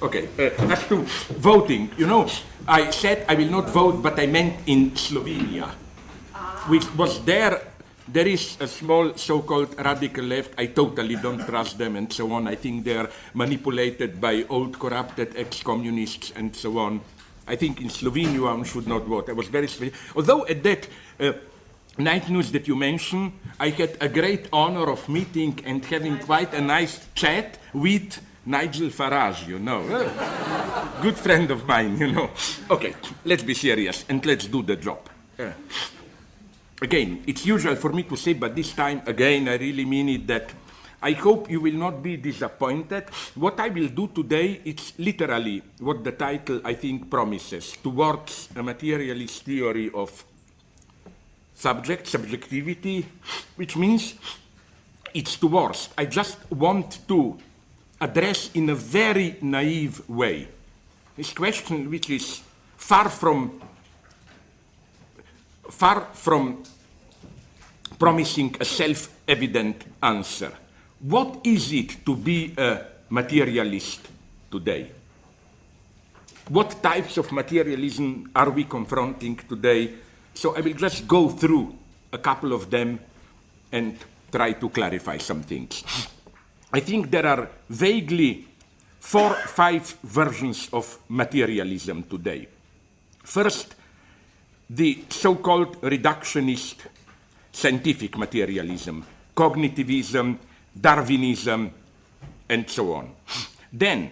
Okay, as to voting, you know, I said I will not vote, but I meant in Slovenia, which was there. There is a small so-called radical left. I totally don't trust them and so on. I think they're manipulated by old corrupted ex-communists and so on. I think in Slovenia one should not vote. I was very although at that night news that you mentioned, I had a great honor of meeting and having quite a nice chat with Nigel Farage, you know. Good friend of mine, you know. Okay, let's be serious and let's do the job. Again, it's usual for me to say, but this time, again, I really mean it, that I hope you will not be disappointed. What I will do today, it's literally what the title, I think, promises, towards a materialist theory of subjectivity, which means it's towards. I just want to address in a very naive way this question, which is far from promising a self-evident answer. What is it to be a materialist today? What types of materialism are we confronting today? So I will just go through a couple of them and try to clarify some things. I think there are vaguely 4 or 5 versions of materialism today. First, the so-called reductionist scientific materialism, cognitivism, Darwinism, and so on. Then,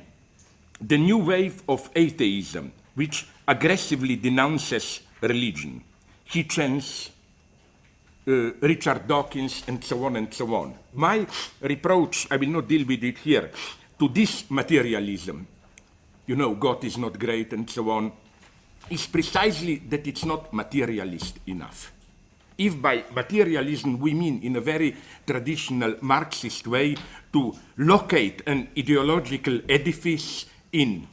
the new wave of atheism, which aggressively denounces religion. Hitchens, Richard Dawkins, and so on and so on. My reproach, I will not deal with it here, to this materialism, you know, God is not great and so on, is precisely that it's not materialist enough. If by materialism we mean in a very traditional Marxist way to locate an ideological edifice in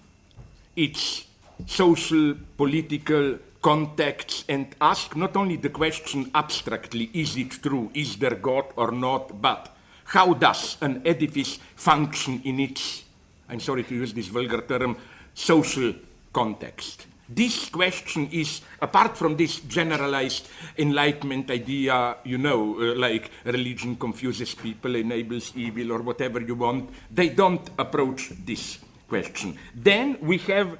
its social, political context and ask not only the question abstractly, is it true, is there God or not, but how does an edifice function in its, I'm sorry to use this vulgar term, social context? This question is, apart from this generalized enlightenment idea, you know, like religion confuses people, enables evil, or whatever you want, they don't approach this question. Then we have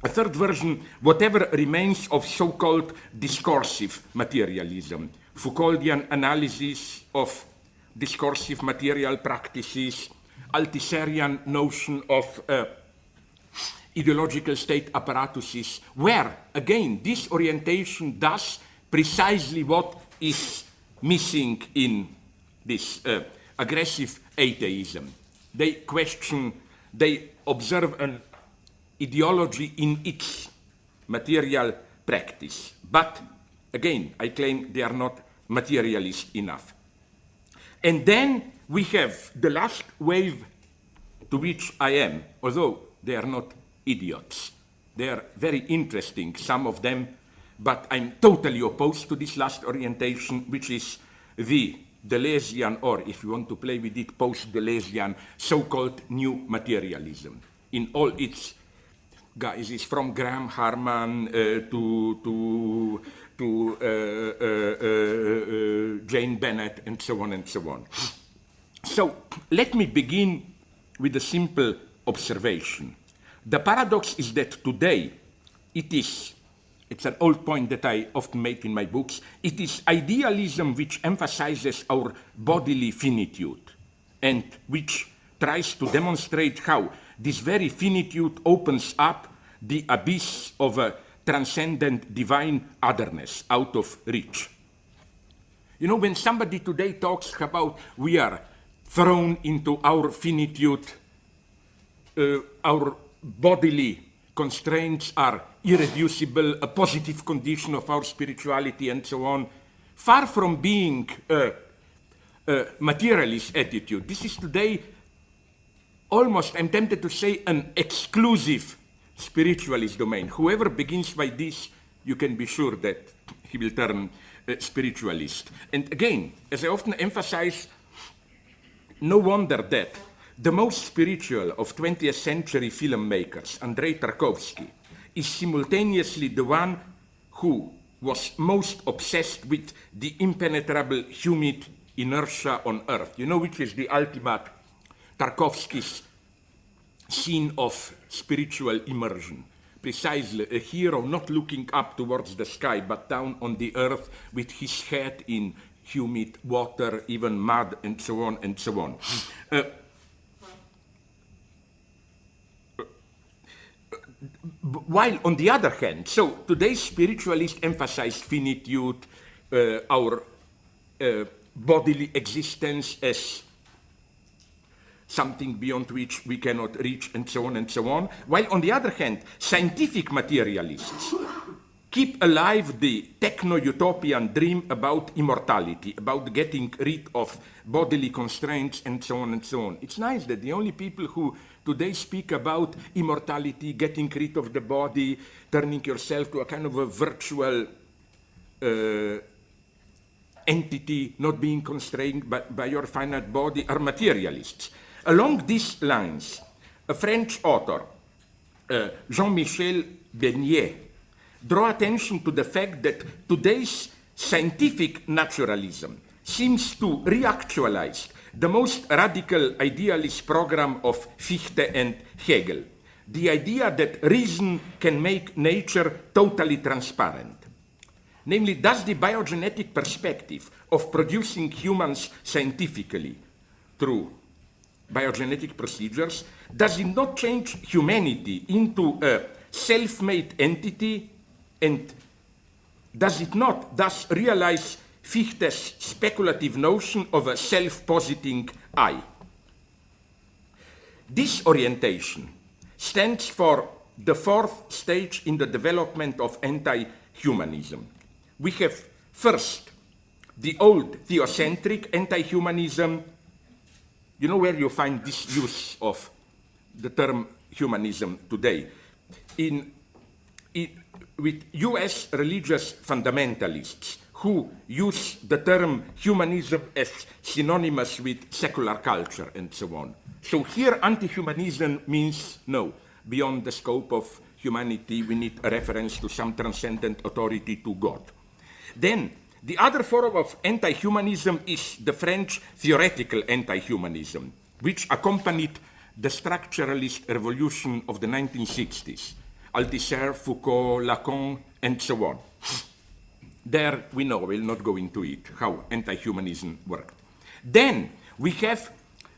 a third version, whatever remains of so-called discursive materialism, Foucauldian analysis of discursive material practices, Althuserian notion of ideological state apparatuses, where, again, this orientation does precisely what is missing in this aggressive atheism. They question, they observe an ideology in its material practice. But, again, I claim they are not materialist enough. And then we have the last wave to which I am, although they are not idiots. They are very interesting, some of them, but I'm totally opposed to this last orientation, which is the Deleuzian, or if you want to play with it, post-Deleuzian, so-called new materialism. In all its guises, from Graham Harman to Jane Bennett, and so on and so on. So let me begin with a simple observation. The paradox is that today it's an old point that I often make in my books, it is idealism which emphasizes our bodily finitude and which tries to demonstrate how this very finitude opens up the abyss of a transcendent divine otherness out of reach. You know, when somebody today talks about we are thrown into our finitude, our bodily constraints are irreducible, a positive condition of our spirituality and so on, far from being a materialist attitude. This is today almost, I'm tempted to say, an exclusive spiritualist domain. Whoever begins by this, you can be sure that he will turn spiritualist. And again, as I often emphasize, no wonder that The most spiritual of 20th century filmmakers, Andrei Tarkovsky, is simultaneously the one who was most obsessed with the impenetrable humid inertia on Earth. You know which is the ultimate Tarkovsky's scene of spiritual immersion. Precisely, a hero not looking up towards the sky, but down on the earth with his head in humid water, even mud, and so on and so on. While on the other hand, so today's spiritualists emphasize finitude, our bodily existence as something beyond which we cannot reach, and so on and so on. While on the other hand, scientific materialists keep alive the techno-utopian dream about immortality, about getting rid of bodily constraints, and so on and so on. It's nice that the only people who today speak about immortality, getting rid of the body, turning yourself to a kind of a virtual entity, not being constrained by your finite body, are materialists. Along these lines, a French author, Jean-Michel Beignet, draw attention to the fact that today's scientific naturalism seems to reactualize the most radical idealist program of Fichte and Hegel, the idea that reason can make nature totally transparent. Namely, does the biogenetic perspective of producing humans scientifically through biogenetic procedures, does it not change humanity into a self-made entity, and does it not thus realize Fichte's speculative notion of a self-positing I? This orientation stands for the fourth stage in the development of anti-humanism. We have first the old theocentric anti-humanism. You know where you find this use of the term humanism today? With US religious fundamentalists who use the term humanism as synonymous with secular culture and so on. So here anti-humanism means no, beyond the scope of humanity, we need a reference to some transcendent authority, to God. Then the other form of anti-humanism is the French theoretical anti-humanism, which accompanied the structuralist revolution of the 1960s, Althusser, Foucault, Lacan, and so on. There we know, we'll not go into it, how anti-humanism worked. Then we have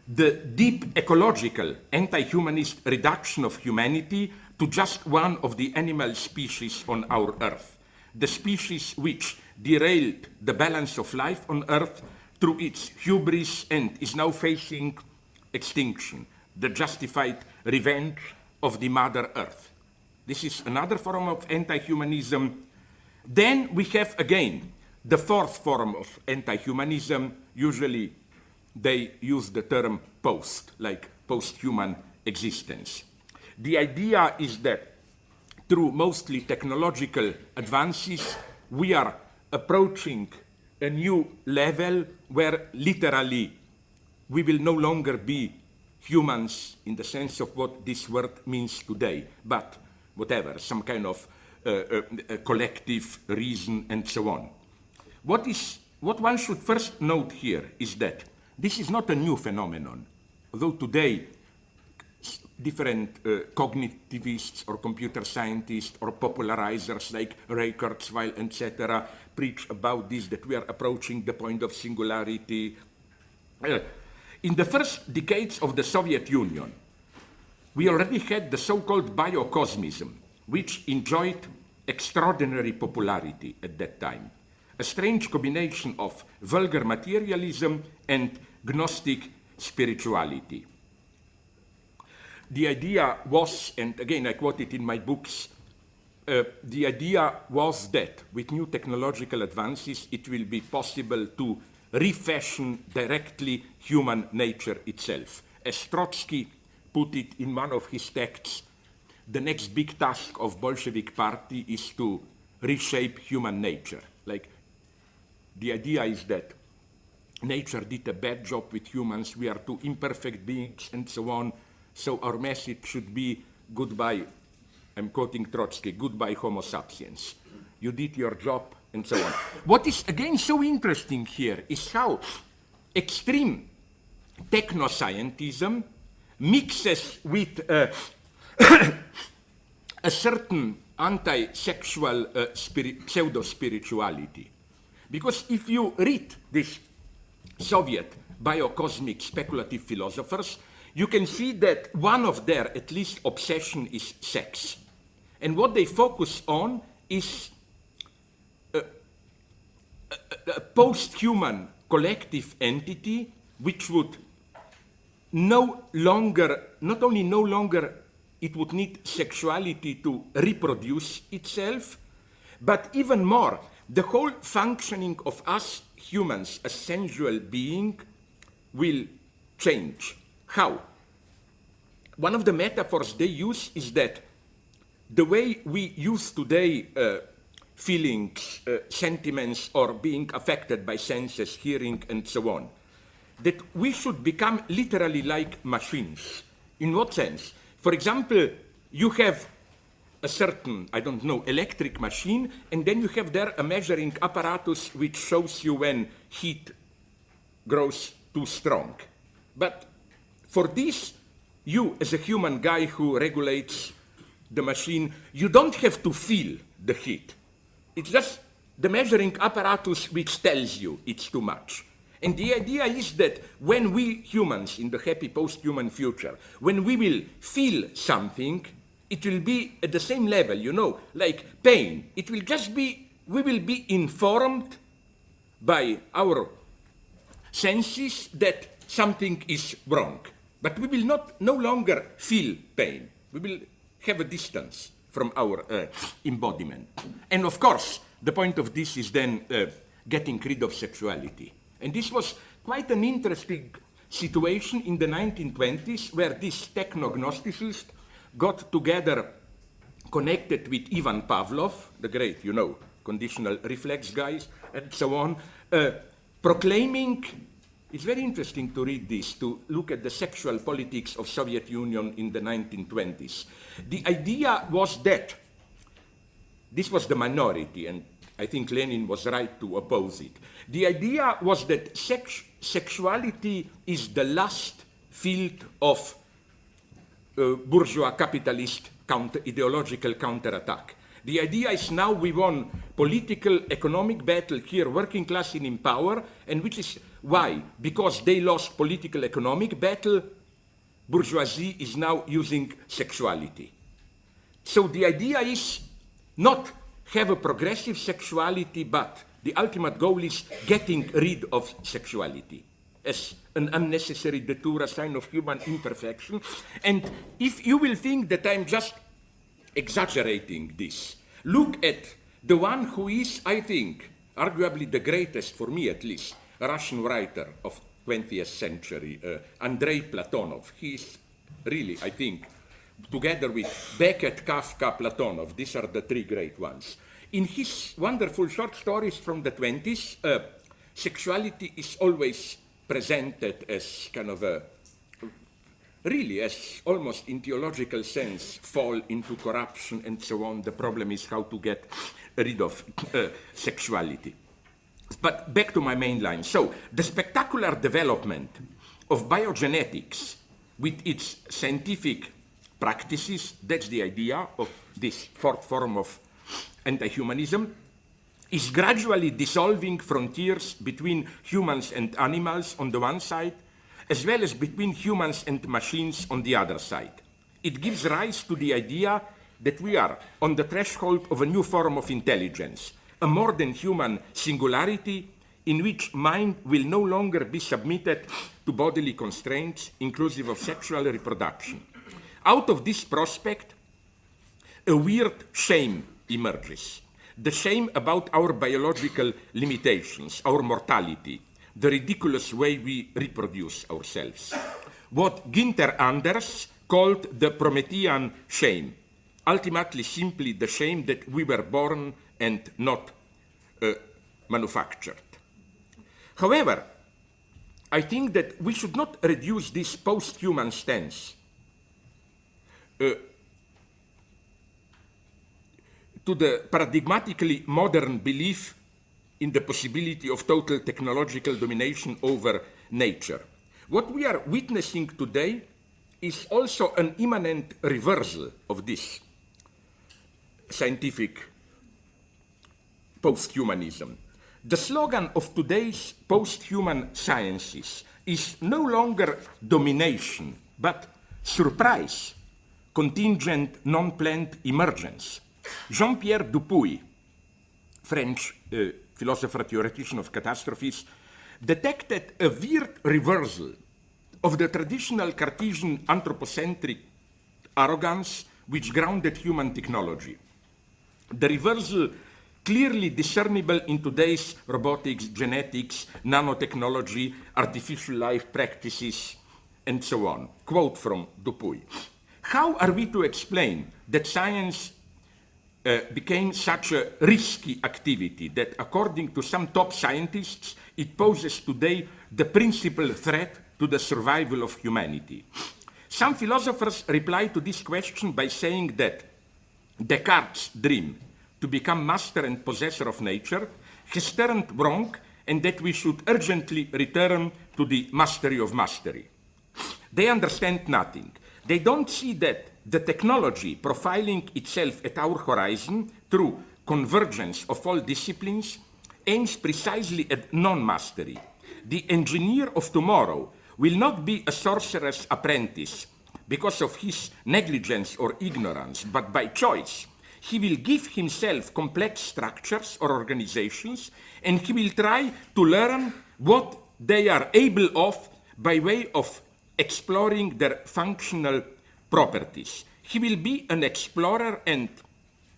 the deep ecological anti-humanist reduction of humanity to just one of the animal species on our Earth, the species which derailed the balance of life on Earth through its hubris and is now facing extinction, the justified revenge of the Mother Earth. This is another form of anti-humanism. Then we have again the fourth form of anti-humanism. Usually they use the term post, like post-human existence. The idea is that through mostly technological advances, we are approaching a new level where literally we will no longer be humans in the sense of what this word means today, but whatever, some kind of collective reason and so on. What one should first note here is that this is not a new phenomenon, although today different cognitivists or computer scientists or popularizers like Ray Kurzweil, etc., preach about this, that we are approaching the point of singularity. In the first decades of the Soviet Union, we already had the so-called biocosmism, which enjoyed extraordinary popularity at that time, a strange combination of vulgar materialism and Gnostic spirituality. The idea was, and again I quote it in my books, the idea was that with new technological advances it will be possible to refashion directly human nature itself. As Trotsky put it in one of his texts, the next big task of Bolshevik party is to reshape human nature. Like, the idea is that nature did a bad job with humans, we are too imperfect beings, and so on. So our message should be goodbye, I'm quoting Trotsky, goodbye Homo sapiens. You did your job, and so on. What is again so interesting here is how extreme technoscientism mixes with a certain anti-sexual pseudo-spirituality. Because if you read this Soviet biocosmic speculative philosophers, you can see that one of their, at least, obsession is sex. And what they focus on is a post-human collective entity which would not only no longer it would need sexuality to reproduce itself, but even more, the whole functioning of us humans as sensual being will change. How? One of the metaphors they use is that the way we use today feelings, sentiments, or being affected by senses, hearing, and so on, that we should become literally like machines. In what sense? For example, you have a certain, I don't know, electric machine, and then you have there a measuring apparatus which shows you when heat grows too strong. But for this, you, as a human guy who regulates the machine, you don't have to feel the heat. It's just the measuring apparatus which tells you it's too much. And the idea is that when we humans, in the happy post-human future, when we will feel something, it will be at the same level, you know, like pain. It will just be, we will be informed by our senses that something is wrong. But we will no longer feel pain. We will have a distance from our embodiment. And of course, the point of this is then getting rid of sexuality. And this was quite an interesting situation in the 1920s, where these techno-gnosticists got together, connected with Ivan Pavlov, the great, you know, conditional reflex guys, and so on, proclaiming, it's very interesting to read this, to look at the sexual politics of Soviet Union in the 1920s. The idea was that, this was the minority, and I think Lenin was right to oppose it. The idea was that sexuality is the last field of bourgeois capitalist ideological counterattack. The idea is now we won political, economic battle here, working class in power, and which is why? Because they lost political, economic battle, bourgeoisie is now using sexuality. So the idea is not have a progressive sexuality, but the ultimate goal is getting rid of sexuality as an unnecessary detour, a sign of human imperfection. And if you will think that I'm just exaggerating this, look at the one who is, I think, arguably the greatest, for me at least, Russian writer of 20th century, Andrei Platonov. He is really, I think, together with Beckett, Kafka, Platonov, these are the three great ones. In his wonderful short stories from the 20s, sexuality is always presented as kind of a, really as almost in theological sense, fall into corruption and so on. The problem is how to get rid of sexuality. But back to my main line. So the spectacular development of biogenetics with its scientific practices, that's the idea of this fourth form of anti-humanism, is gradually dissolving frontiers between humans and animals on the one side, as well as between humans and machines on the other side. It gives rise to the idea that we are on the threshold of a new form of intelligence, a more than human singularity in which mind will no longer be submitted to bodily constraints, inclusive of sexual reproduction. Out of this prospect, a weird shame emerges. The shame about our biological limitations, our mortality, the ridiculous way we reproduce ourselves. What Günther Anders called the Promethean shame, ultimately simply the shame that we were born and not manufactured. However, I think that we should not reduce this post-human stance to the paradigmatically modern belief in the possibility of total technological domination over nature. What we are witnessing today is also an immanent reversal of this scientific post-humanism. The slogan of today's post-human sciences is no longer domination, but surprise, contingent, non-planned emergence. Jean-Pierre Dupuy, French philosopher theoretician of catastrophes, detected a weird reversal of the traditional Cartesian anthropocentric arrogance which grounded human technology. The reversal clearly discernible in today's robotics, genetics, nanotechnology, artificial life practices, and so on. Quote from Dupuy. How are we to explain that science became such a risky activity that, according to some top scientists, it poses today the principal threat to the survival of humanity? Some philosophers reply to this question by saying that Descartes' dream to become master and possessor of nature has turned wrong, and that we should urgently return to the mastery of mastery. They understand nothing. They don't see that the technology profiling itself at our horizon through convergence of all disciplines aims precisely at non-mastery. The engineer of tomorrow will not be a sorcerer's apprentice because of his negligence or ignorance, but by choice. He will give himself complex structures or organizations, and he will try to learn what they are able of by way of exploring their functional properties. He will be an explorer and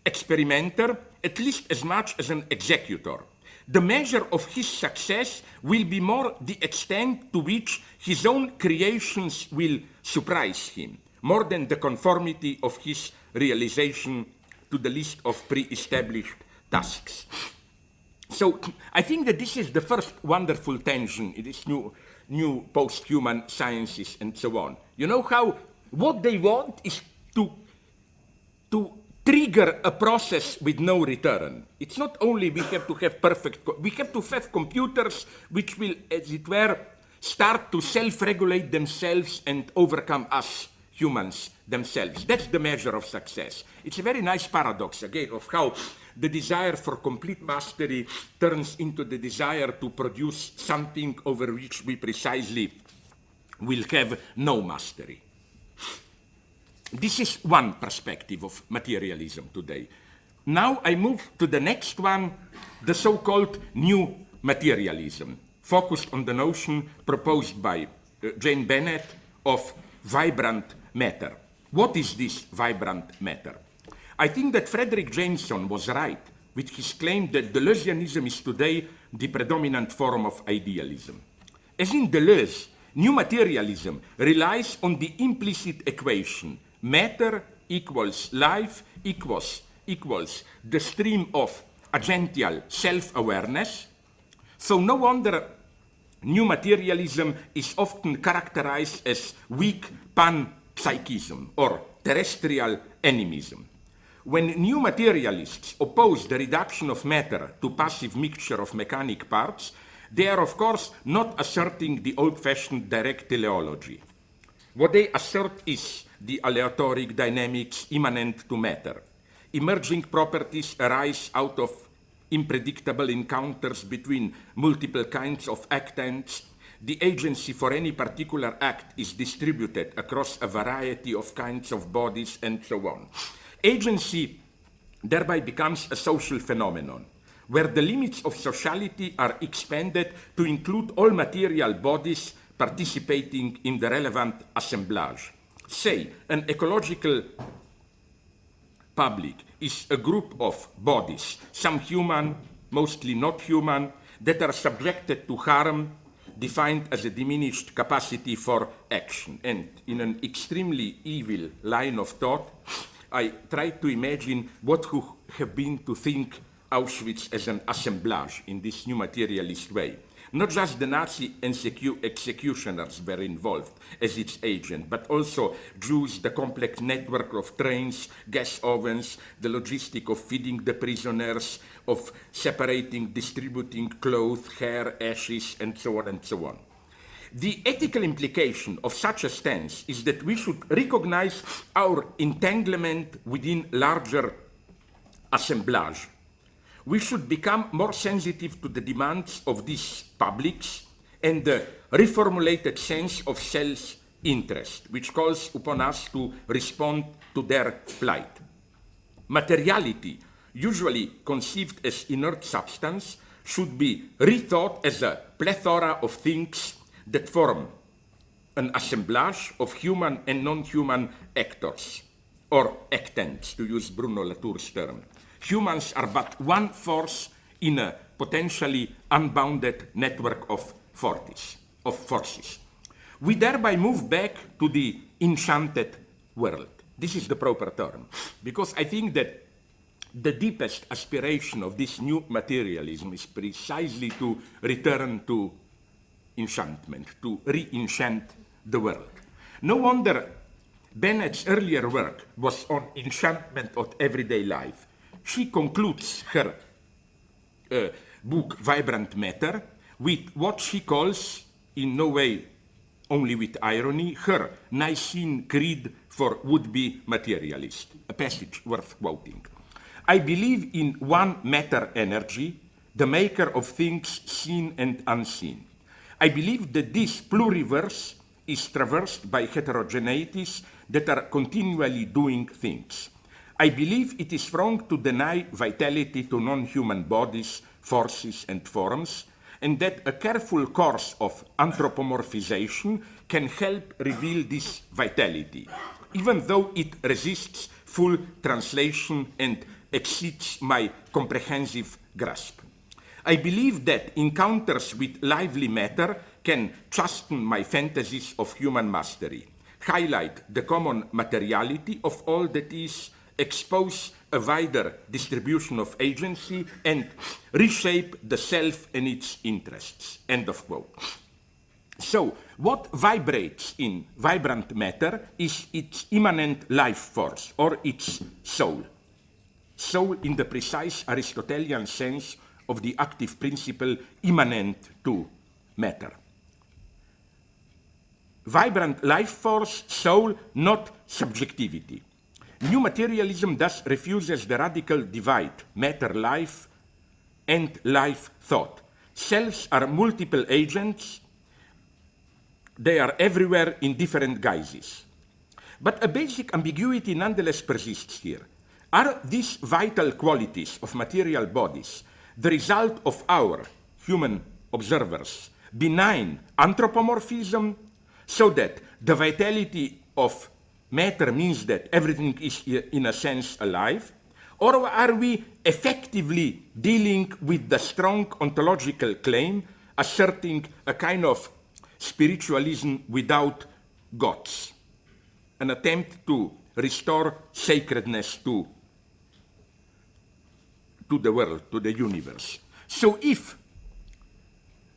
experimenter at least as much as an executor. The measure of his success will be more the extent to which his own creations will surprise him, more than the conformity of his realization to the list of pre-established tasks. So I think that this is the first wonderful tension in this new post-human sciences and so on. You know how what they want is to trigger a process with no return. It's not only we have to have we have to have computers which will, as it were, start to self-regulate themselves and overcome us humans themselves. That's the measure of success. It's a very nice paradox, again, of how the desire for complete mastery turns into the desire to produce something over which we precisely will have no mastery. This is one perspective of materialism today. Now I move to the next one, the so-called new materialism, focused on the notion proposed by Jane Bennett of vibrant matter. What is this vibrant matter? I think that Frederick Jameson was right with his claim that Deleuzianism is today the predominant form of idealism. As in Deleuze, new materialism relies on the implicit equation matter equals life equals the stream of agential self-awareness. So no wonder new materialism is often characterized as weak panpsychism or terrestrial animism. When new materialists oppose the reduction of matter to passive mixture of mechanic parts, they are of course not asserting the old-fashioned direct teleology. What they assert is the aleatoric dynamics immanent to matter. Emerging properties arise out of unpredictable encounters between multiple kinds of actants. The agency for any particular act is distributed across a variety of kinds of bodies and so on. Agency thereby becomes a social phenomenon, where the limits of sociality are expanded to include all material bodies participating in the relevant assemblage. Say, an ecological public is a group of bodies, some human, mostly not human, that are subjected to harm, defined as a diminished capacity for action. And in an extremely evil line of thought, I try to imagine what would have been to think Auschwitz as an assemblage in this new materialist way. Not just the Nazi executioners were involved as its agent, but also Jews, the complex network of trains, gas ovens, the logistic of feeding the prisoners, of separating, distributing clothes, hair, ashes, and so on and so on. The ethical implication of such a stance is that we should recognize our entanglement within larger assemblage. We should become more sensitive to the demands of these publics and the reformulated sense of self-interest, which calls upon us to respond to their plight. Materiality, usually conceived as inert substance, should be rethought as a plethora of things that form an assemblage of human and non-human actors, or actants, to use Bruno Latour's term. Humans are but one force in a potentially unbounded network of forces. We thereby move back to the enchanted world. This is the proper term, because I think that the deepest aspiration of this new materialism is precisely to return to enchantment, to re-enchant the world. No wonder Bennett's earlier work was on enchantment of everyday life. She concludes her book, Vibrant Matter, with what she calls, in no way only with irony, her Nicene Creed for would-be materialist, a passage worth quoting. I believe in one matter energy, the maker of things seen and unseen. I believe that this pluriverse is traversed by heterogeneities that are continually doing things. I believe it is wrong to deny vitality to non-human bodies, forces, and forms, and that a careful course of anthropomorphization can help reveal this vitality, even though it resists full translation and exceeds my comprehensive grasp. I believe that encounters with lively matter can chasten my fantasies of human mastery, highlight the common materiality of all that is, expose a wider distribution of agency, and reshape the self and its interests. End of quote. So, what vibrates in vibrant matter is its immanent life force, or its soul. Soul in the precise Aristotelian sense of the active principle immanent to matter. Vibrant life force, soul, not subjectivity. New materialism thus refuses the radical divide, matter-life and life-thought. Selves are multiple agents. They are everywhere in different guises. But a basic ambiguity nonetheless persists here. Are these vital qualities of material bodies the result of our, human observers, benign anthropomorphism, so that the vitality of matter means that everything is, in a sense, alive? Or are we effectively dealing with the strong ontological claim, asserting a kind of spiritualism without gods, an attempt to restore sacredness to the world, to the universe? So if,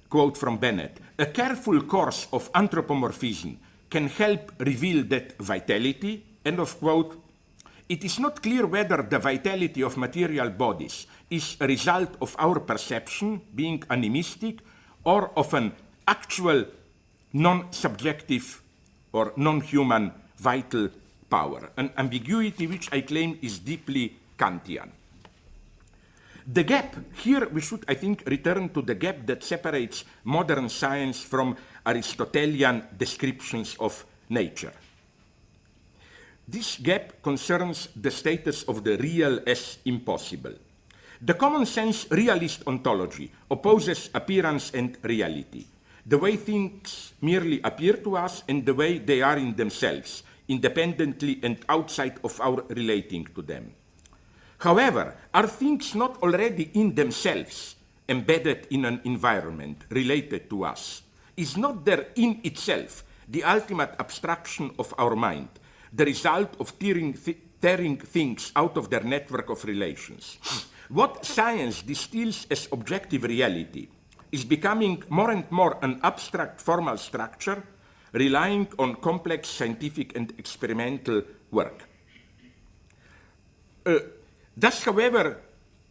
quote from Bennett, a careful course of anthropomorphism can help reveal that vitality, end of quote, it is not clear whether the vitality of material bodies is a result of our perception being animistic or of an actual non-subjective or non-human vital power, an ambiguity which I claim is deeply Kantian. The gap, here we should, I think, return to the gap that separates modern science from Aristotelian descriptions of nature. This gap concerns the status of the real as impossible. The common sense realist ontology opposes appearance and reality, the way things merely appear to us and the way they are in themselves, independently and outside of our relating to them. However, are things not already in themselves embedded in an environment related to us? Is not there in itself the ultimate abstraction of our mind, the result of tearing things out of their network of relations? What science distills as objective reality, is becoming more and more an abstract formal structure relying on complex scientific and experimental work. Does, however,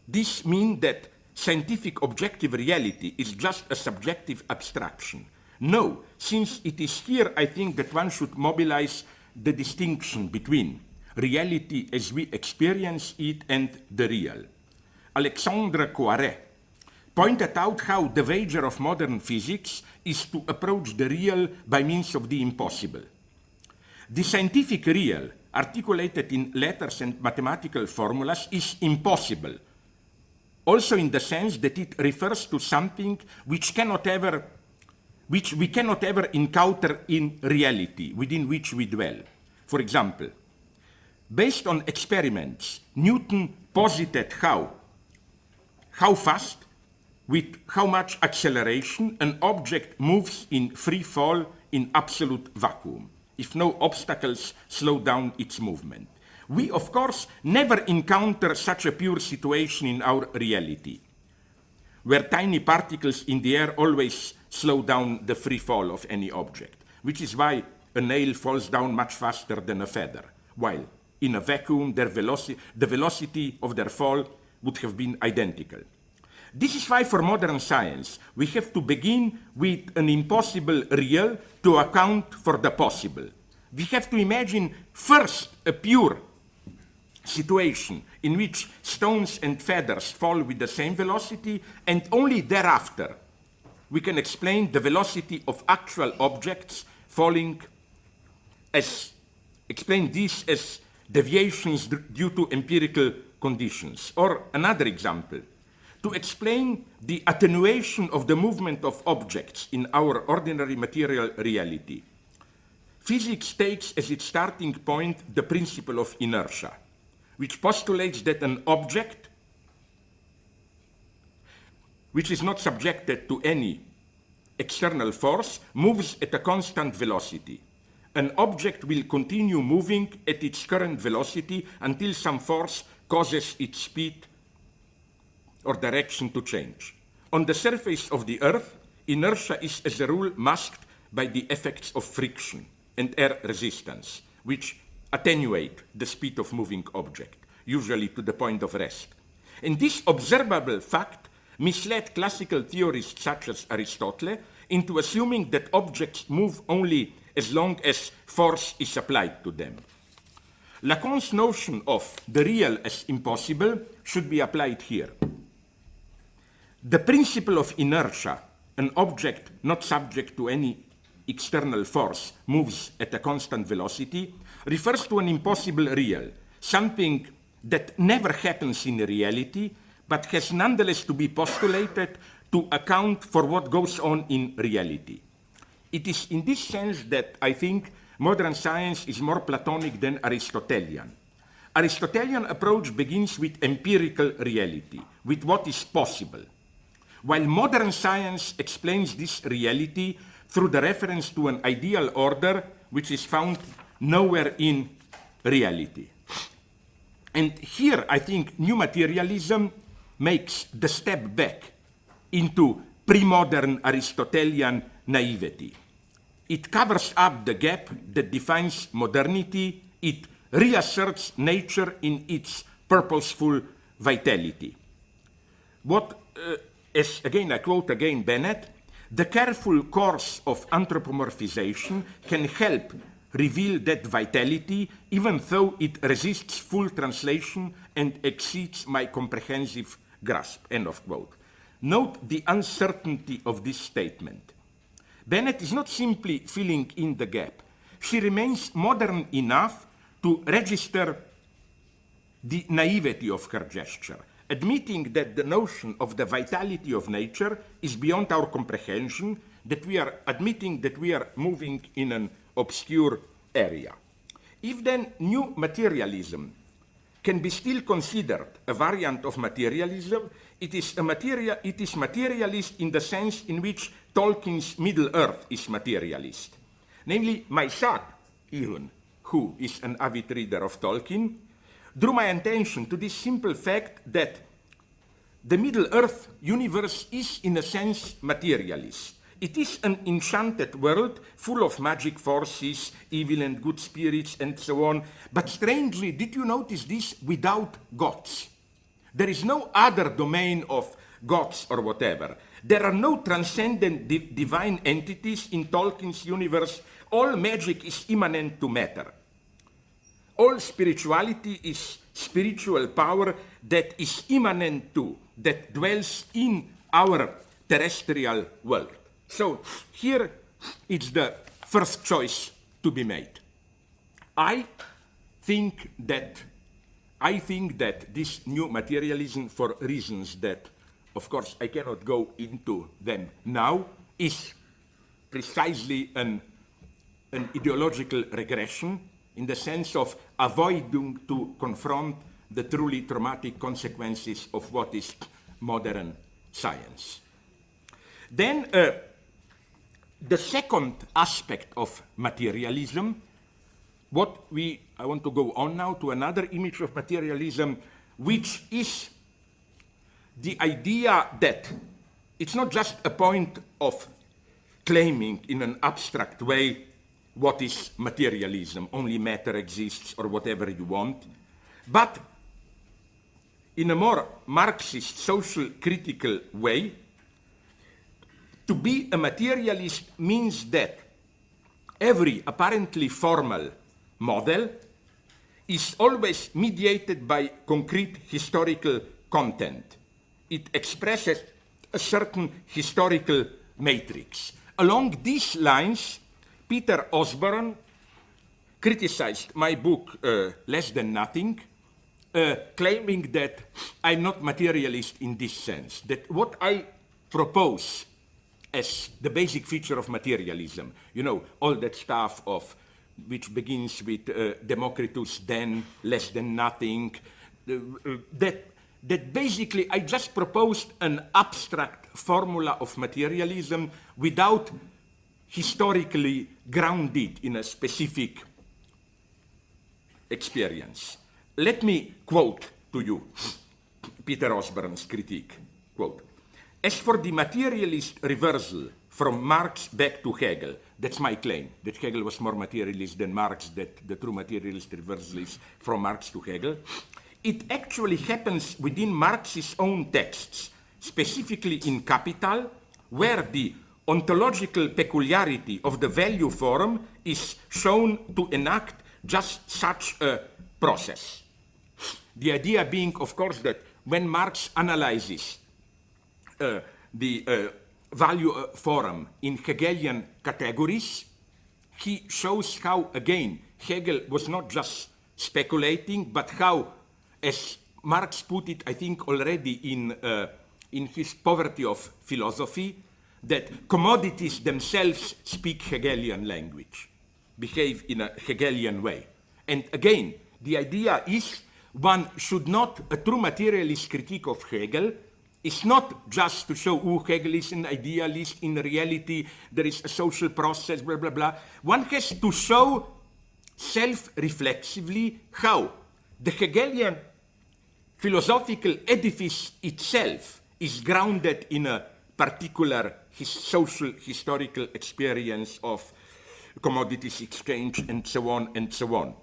this mean that scientific objective reality is just a subjective abstraction? No, since it is here, I think, that one should mobilize the distinction between reality as we experience it and the real. Alexandre Koiré pointed out how the wager of modern physics is to approach the real by means of the impossible. The scientific real, articulated in letters and mathematical formulas, is impossible, also in the sense that it refers to something which we cannot ever encounter in reality, within which we dwell. For example, based on experiments, Newton posited how fast, with how much acceleration, an object moves in free fall in absolute vacuum, if no obstacles slow down its movement. We, of course, never encounter such a pure situation in our reality, where tiny particles in the air always slow down the free fall of any object, which is why a nail falls down much faster than a feather, while in a vacuum the velocity of their fall would have been identical. This is why for modern science we have to begin with an impossible real to account for the possible. We have to imagine first a pure situation in which stones and feathers fall with the same velocity, and only thereafter we can explain the velocity of actual objects falling explain these as deviations due to empirical conditions. Or another example, to explain the attenuation of the movement of objects in our ordinary material reality. Physics takes as its starting point the principle of inertia, which postulates that an object which is not subjected to any external force moves at a constant velocity. An object will continue moving at its current velocity until some force causes its speed or direction to change. On the surface of the Earth, inertia is as a rule masked by the effects of friction and air resistance, which attenuate the speed of moving object, usually to the point of rest. And this observable fact misled classical theorists such as Aristotle into assuming that objects move only as long as force is applied to them. Lacan's notion of the real as impossible should be applied here. The principle of inertia, an object not subject to any external force moves at a constant velocity, refers to an impossible real, something that never happens in reality, but has nonetheless to be postulated to account for what goes on in reality. It is in this sense that I think modern science is more Platonic than Aristotelian. Aristotelian approach begins with empirical reality, with what is possible, while modern science explains this reality through the reference to an ideal order which is found nowhere in reality. And here I think new materialism makes the step back into pre-modern Aristotelian naivety. It covers up the gap that defines modernity. It reasserts nature in its purposeful vitality. As again, I quote again Bennett, the careful course of anthropomorphization can help reveal that vitality, even though it resists full translation and exceeds my comprehensive grasp, end of quote. Note the uncertainty of this statement. Bennett is not simply filling in the gap. She remains modern enough to register the naivety of her gesture, admitting that the notion of the vitality of nature is beyond our comprehension, that we are admitting that we are moving in an obscure area. If then new materialism can be still considered a variant of materialism, it is materialist in the sense in which Tolkien's Middle-earth is materialist. Namely, my son, even, who is an avid reader of Tolkien, drew my attention to this simple fact that the Middle-earth universe is, in a sense, materialist. It is an enchanted world full of magic forces, evil and good spirits, and so on. But strangely, did you notice this? Without gods. There is no other domain of gods or whatever. There are no transcendent divine entities in Tolkien's universe. All magic is immanent to matter. All spirituality is spiritual power that is immanent to, that dwells in our terrestrial world. So here it's the first choice to be made. I think that this new materialism, for reasons that, of course, I cannot go into them now, is precisely an ideological regression in the sense of avoiding to confront the truly traumatic consequences of what is modern science. Then the second aspect of materialism, I want to go on now to another image of materialism, which is the idea that it's not just a point of claiming in an abstract way what is materialism, only matter exists or whatever you want, but in a more Marxist social critical way. To be a materialist means that every apparently formal model is always mediated by concrete historical content. It expresses a certain historical matrix. Along these lines, Peter Osborne criticized my book, Less Than Nothing, claiming that I'm not materialist in this sense, that what I propose as the basic feature of materialism, all that stuff of which begins with Democritus, then Less Than Nothing, that basically I just proposed an abstract formula of materialism without historically grounded in a specific experience. Let me quote to you Peter Osborne's critique. Quote, "As for the materialist reversal from Marx back to Hegel," that's my claim, that Hegel was more materialist than Marx, that the true materialist reversal is from Marx to Hegel, "it actually happens within Marx's own texts, specifically in Capital, where the ontological peculiarity of the value form is shown to enact just such a process." The idea being, of course, that when Marx analyzes the value forum in Hegelian categories, he shows how, again, Hegel was not just speculating, but how, as Marx put it, I think already in his Poverty of Philosophy, that commodities themselves speak Hegelian language, behave in a Hegelian way. And again, the idea is one should not, a true materialist critique of Hegel is not just to show who Hegel is an idealist, in reality there is a social process, blah, blah, blah. One has to show self-reflexively how the Hegelian philosophical edifice itself is grounded in a particular social historical experience of commodities exchange and so on and so on.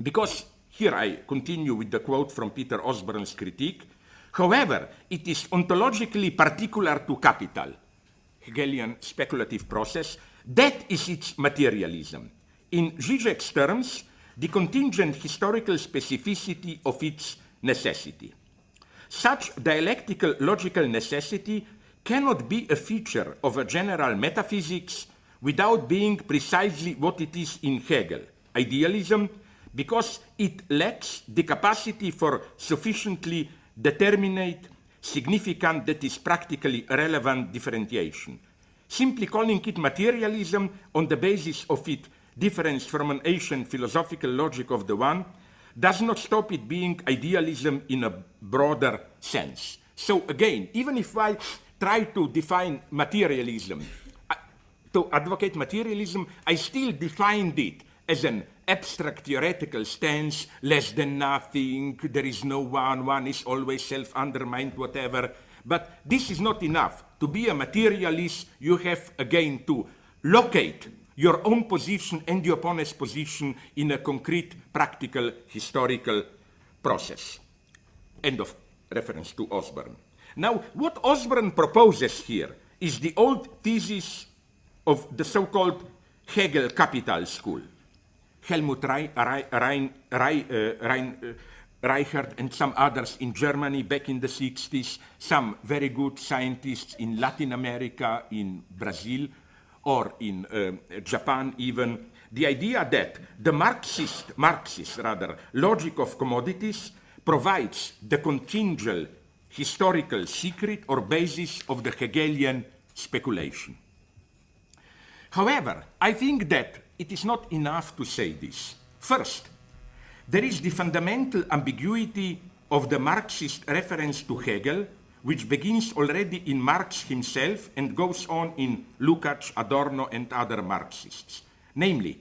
Because here I continue with the quote from Peter Osborne's critique. "However, it is ontologically particular to Capital, Hegelian speculative process, that is its materialism. In Zizek's terms, the contingent historical specificity of its necessity. Such dialectical logical necessity cannot be a feature of a general metaphysics without being precisely what it is in Hegel, idealism, because it lacks the capacity for sufficiently determinate, significant, that is practically relevant differentiation. Simply calling it materialism on the basis of its difference from an ancient philosophical logic of the one does not stop it being idealism in a broader sense." So again, even if I try to define materialism, to advocate materialism, I still defined it as an abstract theoretical stance, less than nothing, there is no one is always self-undermined, whatever. But this is not enough. To be a materialist, you have again to locate your own position and your opponent's position in a concrete, practical, historical process. End of reference to Osborne. Now, what Osborne proposes here is the old thesis of the so-called Hegel capital school. Helmut Reichert and some others in Germany back in the 60s, some very good scientists in Latin America, in Brazil, or in Japan even, the idea that the Marxist logic of commodities provides the contingent historical secret or basis of the Hegelian speculation. However, I think that it is not enough to say this. First, there is the fundamental ambiguity of the Marxist reference to Hegel, which begins already in Marx himself and goes on in Lukács, Adorno, and other Marxists. Namely,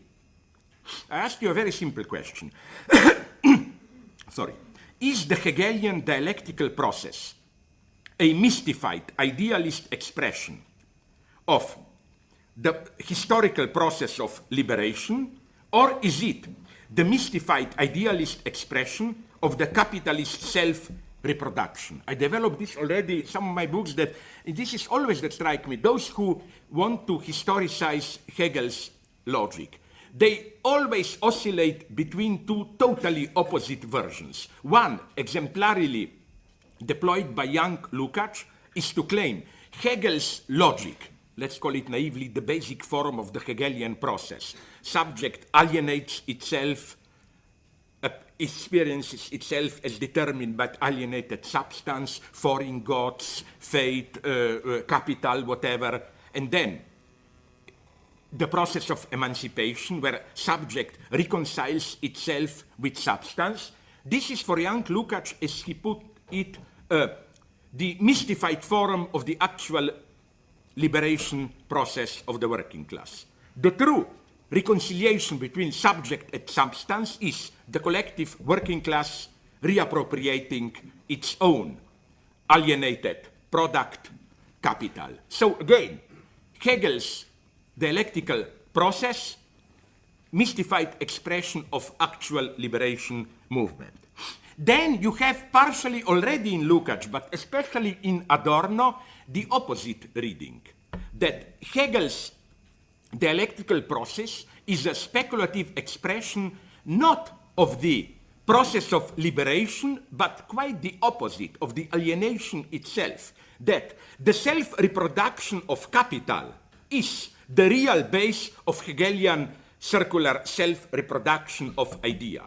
I ask you a very simple question. Sorry. Is the Hegelian dialectical process a mystified idealist expression of the historical process of liberation, or is it the mystified idealist expression of the capitalist self-reproduction? I developed this already in some of my books, that this is always that strike me. Those who want to historicize Hegel's logic, they always oscillate between two totally opposite versions. One, exemplarily deployed by young Lukács, is to claim Hegel's logic, let's call it naively the basic form of the Hegelian process. Subject alienates itself, experiences itself as determined by alienated substance, foreign gods, fate, capital, whatever, and then the process of emancipation, where subject reconciles itself with substance. This is for young Lukács, as he put it, the mystified form of the actual liberation process of the working class. The true reconciliation between subject and substance is the collective working class reappropriating its own alienated product, capital. So again, Hegel's dialectical process, mystified expression of actual liberation movement. Then you have partially already in Lukács, but especially in Adorno, the opposite reading, that Hegel's dialectical process is a speculative expression not of the process of liberation, but quite the opposite, of the alienation itself, that the self-reproduction of capital is the real base of Hegelian circular self-reproduction of idea.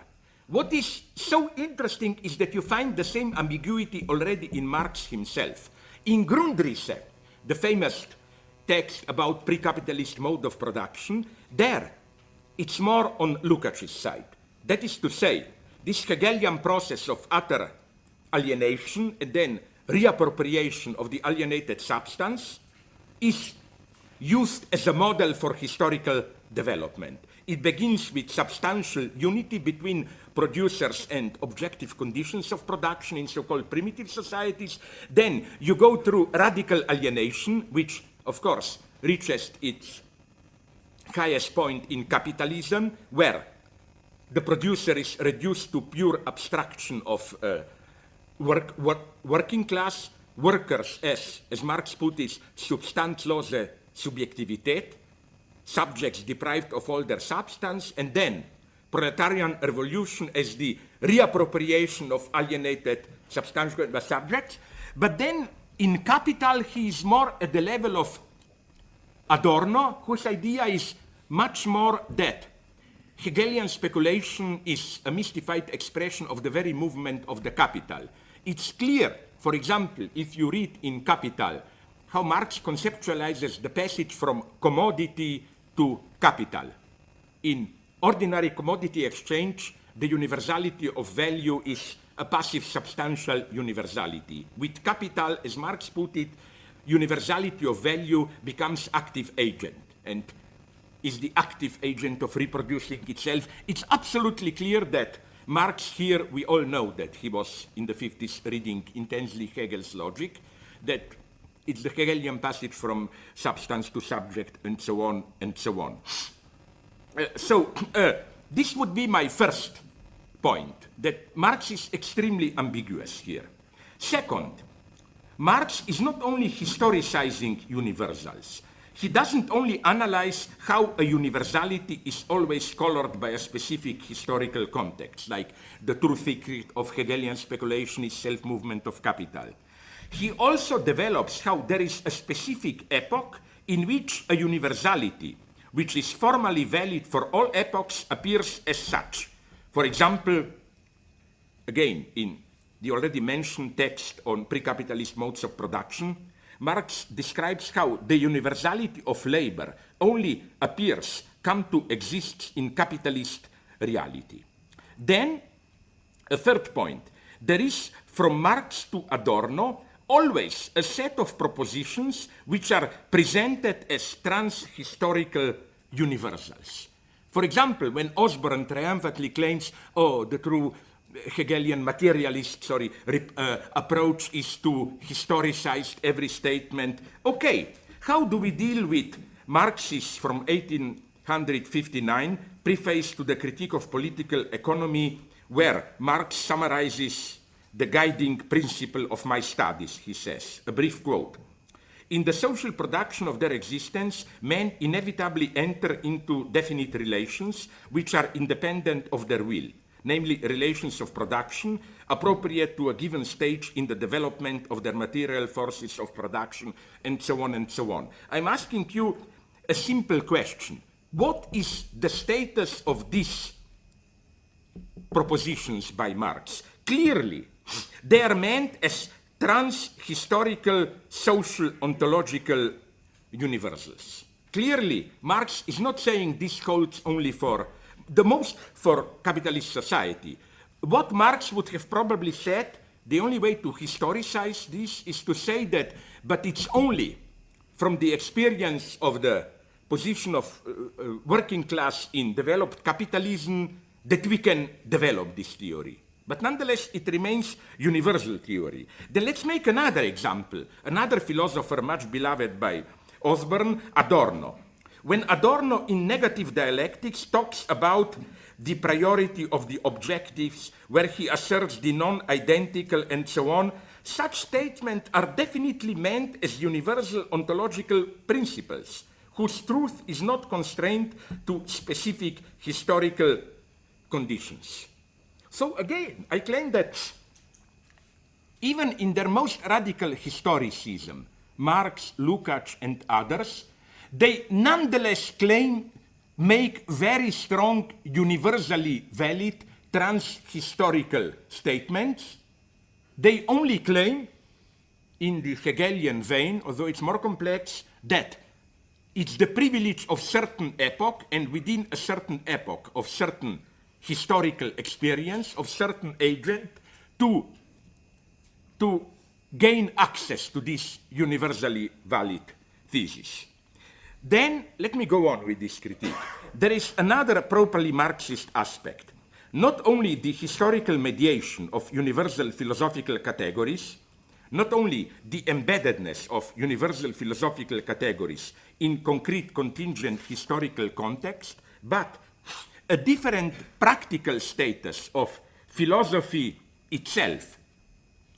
What is so interesting is that you find the same ambiguity already in Marx himself. In Grundrisse, the famous text about pre-capitalist mode of production, there it's more on Lukács's side. That is to say, this Hegelian process of utter alienation and then reappropriation of the alienated substance is used as a model for historical development. It begins with substantial unity between producers and objective conditions of production in so-called primitive societies. Then you go through radical alienation, which, of course, reaches its highest point in capitalism, where the producer is reduced to pure abstraction of working class, workers as Marx put it, substanzlose Subjectivität, subjects deprived of all their substance, and then proletarian revolution as the reappropriation of alienated substantial subjects. But then in Capital, he is more at the level of Adorno, whose idea is much more that Hegelian speculation is a mystified expression of the very movement of the capital. It's clear, for example, if you read in Capital, how Marx conceptualizes the passage from commodity to capital. In ordinary commodity exchange, the universality of value is a passive substantial universality. With capital, as Marx put it, universality of value becomes active agent. And is the active agent of reproducing itself. It's absolutely clear that Marx here, we all know that he was in the 50s reading intensely Hegel's logic, that it's the Hegelian passage from substance to subject, and so on and so on. This would be my first point, that Marx is extremely ambiguous here. Second, Marx is not only historicizing universals. He doesn't only analyze how a universality is always colored by a specific historical context, like the true secret of Hegelian speculation is self-movement of capital. He also develops how there is a specific epoch in which a universality, which is formally valid for all epochs, appears as such. For example, again, in the already mentioned text on pre-capitalist modes of production, Marx describes how the universality of labor only appears, come to exist in capitalist reality. Then, a third point, there is from Marx to Adorno always a set of propositions which are presented as trans-historical universals. For example, when Osborne triumphantly claims, the true Hegelian materialist approach is to historicize every statement. Okay, how do we deal with Marx's from 1859 preface to the Critique of Political Economy, where Marx summarizes the guiding principle of my studies, he says, a brief quote. In the social production of their existence, men inevitably enter into definite relations which are independent of their will, namely relations of production appropriate to a given stage in the development of their material forces of production, and so on and so on. I'm asking you a simple question. What is the status of these propositions by Marx? Clearly, they are meant as trans-historical social ontological universals. Clearly, Marx is not saying this holds only for capitalist society. What Marx would have probably said, the only way to historicize this is to say that, but it's only from the experience of the position of working class in developed capitalism that we can develop this theory. But nonetheless, it remains universal theory. Then let's make another example, another philosopher much beloved by Osborne, Adorno. When Adorno in Negative Dialectics talks about the priority of the objectives, where he asserts the non-identical and so on, such statements are definitely meant as universal ontological principles, whose truth is not constrained to specific historical conditions. So again, I claim that even in their most radical historicism, Marx, Lukács, and others, they nonetheless make very strong, universally valid, trans-historical statements. They only claim, in the Hegelian vein, although it's more complex, that it's the privilege of certain epoch, and within a certain epoch, of certain historical experience, of certain agent, to gain access to this universally valid thesis. Then, let me go on with this critique. There is another properly Marxist aspect. Not only the historical mediation of universal philosophical categories, not only the embeddedness of universal philosophical categories in concrete contingent historical context, but a different practical status of philosophy itself.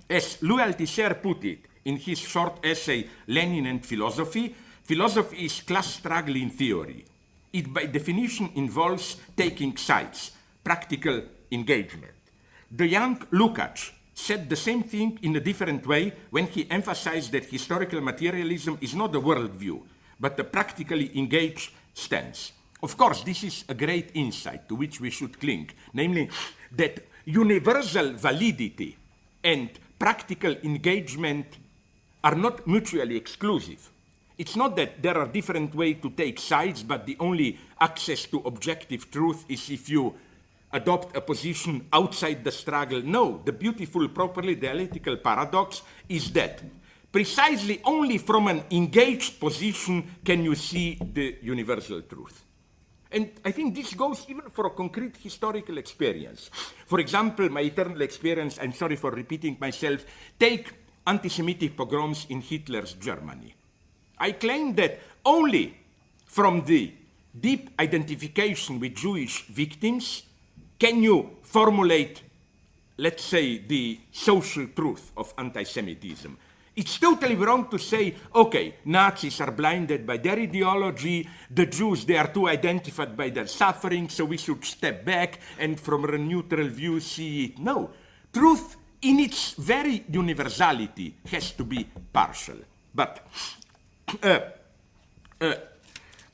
As Louis Althusser put it in his short essay, Lenin and Philosophy, philosophy is class struggle in theory. It by definition involves taking sides, practical engagement. The young Lukács said the same thing in a different way when he emphasized that historical materialism is not a worldview, but a practically engaged stance. Of course, this is a great insight to which we should cling, namely that universal validity and practical engagement are not mutually exclusive. It's not that there are different ways to take sides, but the only access to objective truth is if you adopt a position outside the struggle. No, the beautiful, properly dialectical paradox is that precisely only from an engaged position can you see the universal truth. And I think this goes even for a concrete historical experience. For example, my eternal experience, I'm sorry for repeating myself, take anti-Semitic pogroms in Hitler's Germany. I claim that only from the deep identification with Jewish victims can you formulate, let's say, the social truth of anti-Semitism. It's totally wrong to say, okay, Nazis are blinded by their ideology, the Jews, they are too identified by their suffering, so we should step back and from a neutral view see it. No, truth in its very universality has to be partial. But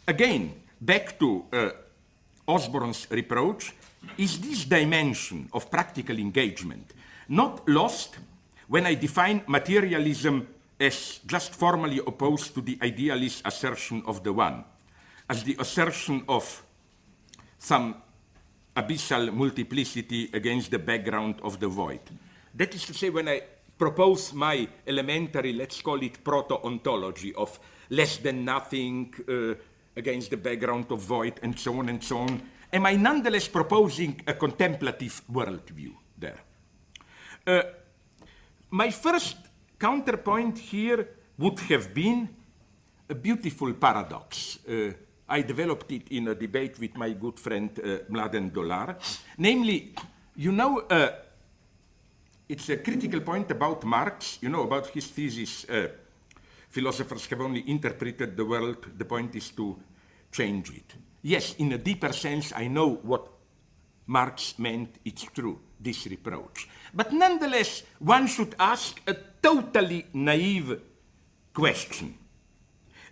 again, back to Osborne's reproach, is this dimension of practical engagement not lost when I define materialism as just formally opposed to the idealist assertion of the one, as the assertion of some abyssal multiplicity against the background of the void? That is to say, when I propose my elementary, let's call it proto-ontology of less than nothing against the background of void and so on, am I nonetheless proposing a contemplative worldview there? My first counterpoint here would have been a beautiful paradox. I developed it in a debate with my good friend Mladen Dolar. Namely, you know, it's a critical point about Marx, you know, about his thesis, philosophers have only interpreted the world, the point is to change it. Yes, in a deeper sense, I know what Marx meant, it's true, this reproach. But nonetheless, one should ask a totally naive question.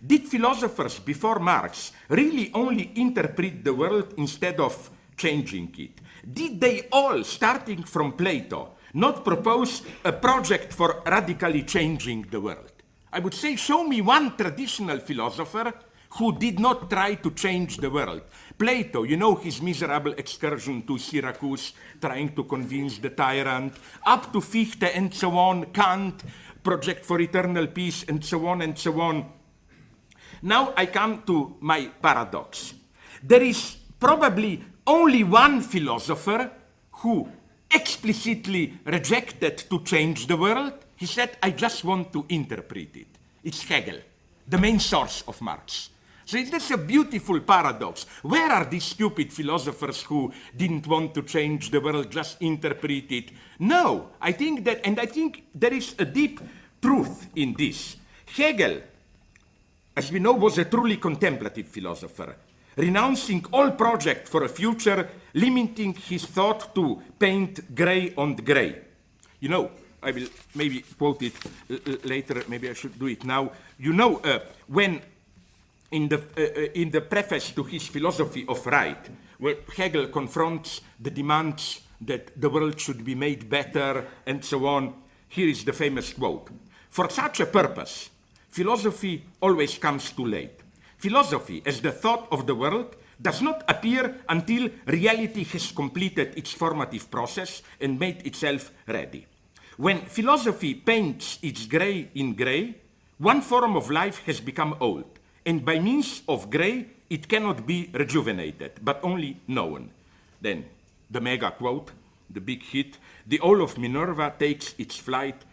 Did philosophers before Marx really only interpret the world instead of changing it? Did they all, starting from Plato, not propose a project for radically changing the world? I would say, show me one traditional philosopher who did not try to change the world. Plato, you know his miserable excursion to Syracuse, trying to convince the tyrant, up to Fichte and so on, Kant, project for eternal peace, and so on and so on. Now I come to my paradox. There is probably only one philosopher who explicitly rejected to change the world. He said, I just want to interpret it. It's Hegel, the main source of Marx. So that's a beautiful paradox. Where are these stupid philosophers who didn't want to change the world, just interpret it? No, I think that, and I think there is a deep truth in this. Hegel, as we know, was a truly contemplative philosopher, renouncing all project for a future, limiting his thought to paint gray on gray. You know, I will maybe quote it later, maybe I should do it now. You know, when in the preface to his philosophy of right, where Hegel confronts the demands that the world should be made better and so on, here is the famous quote. For such a purpose, philosophy always comes too late. Philosophy, as the thought of the world, does not appear until reality has completed its formative process and made itself ready. When philosophy paints its gray in gray, one form of life has become old, and by means of gray, it cannot be rejuvenated, but only known. Then, the mega quote, the big hit, the owl of Minerva takes its flight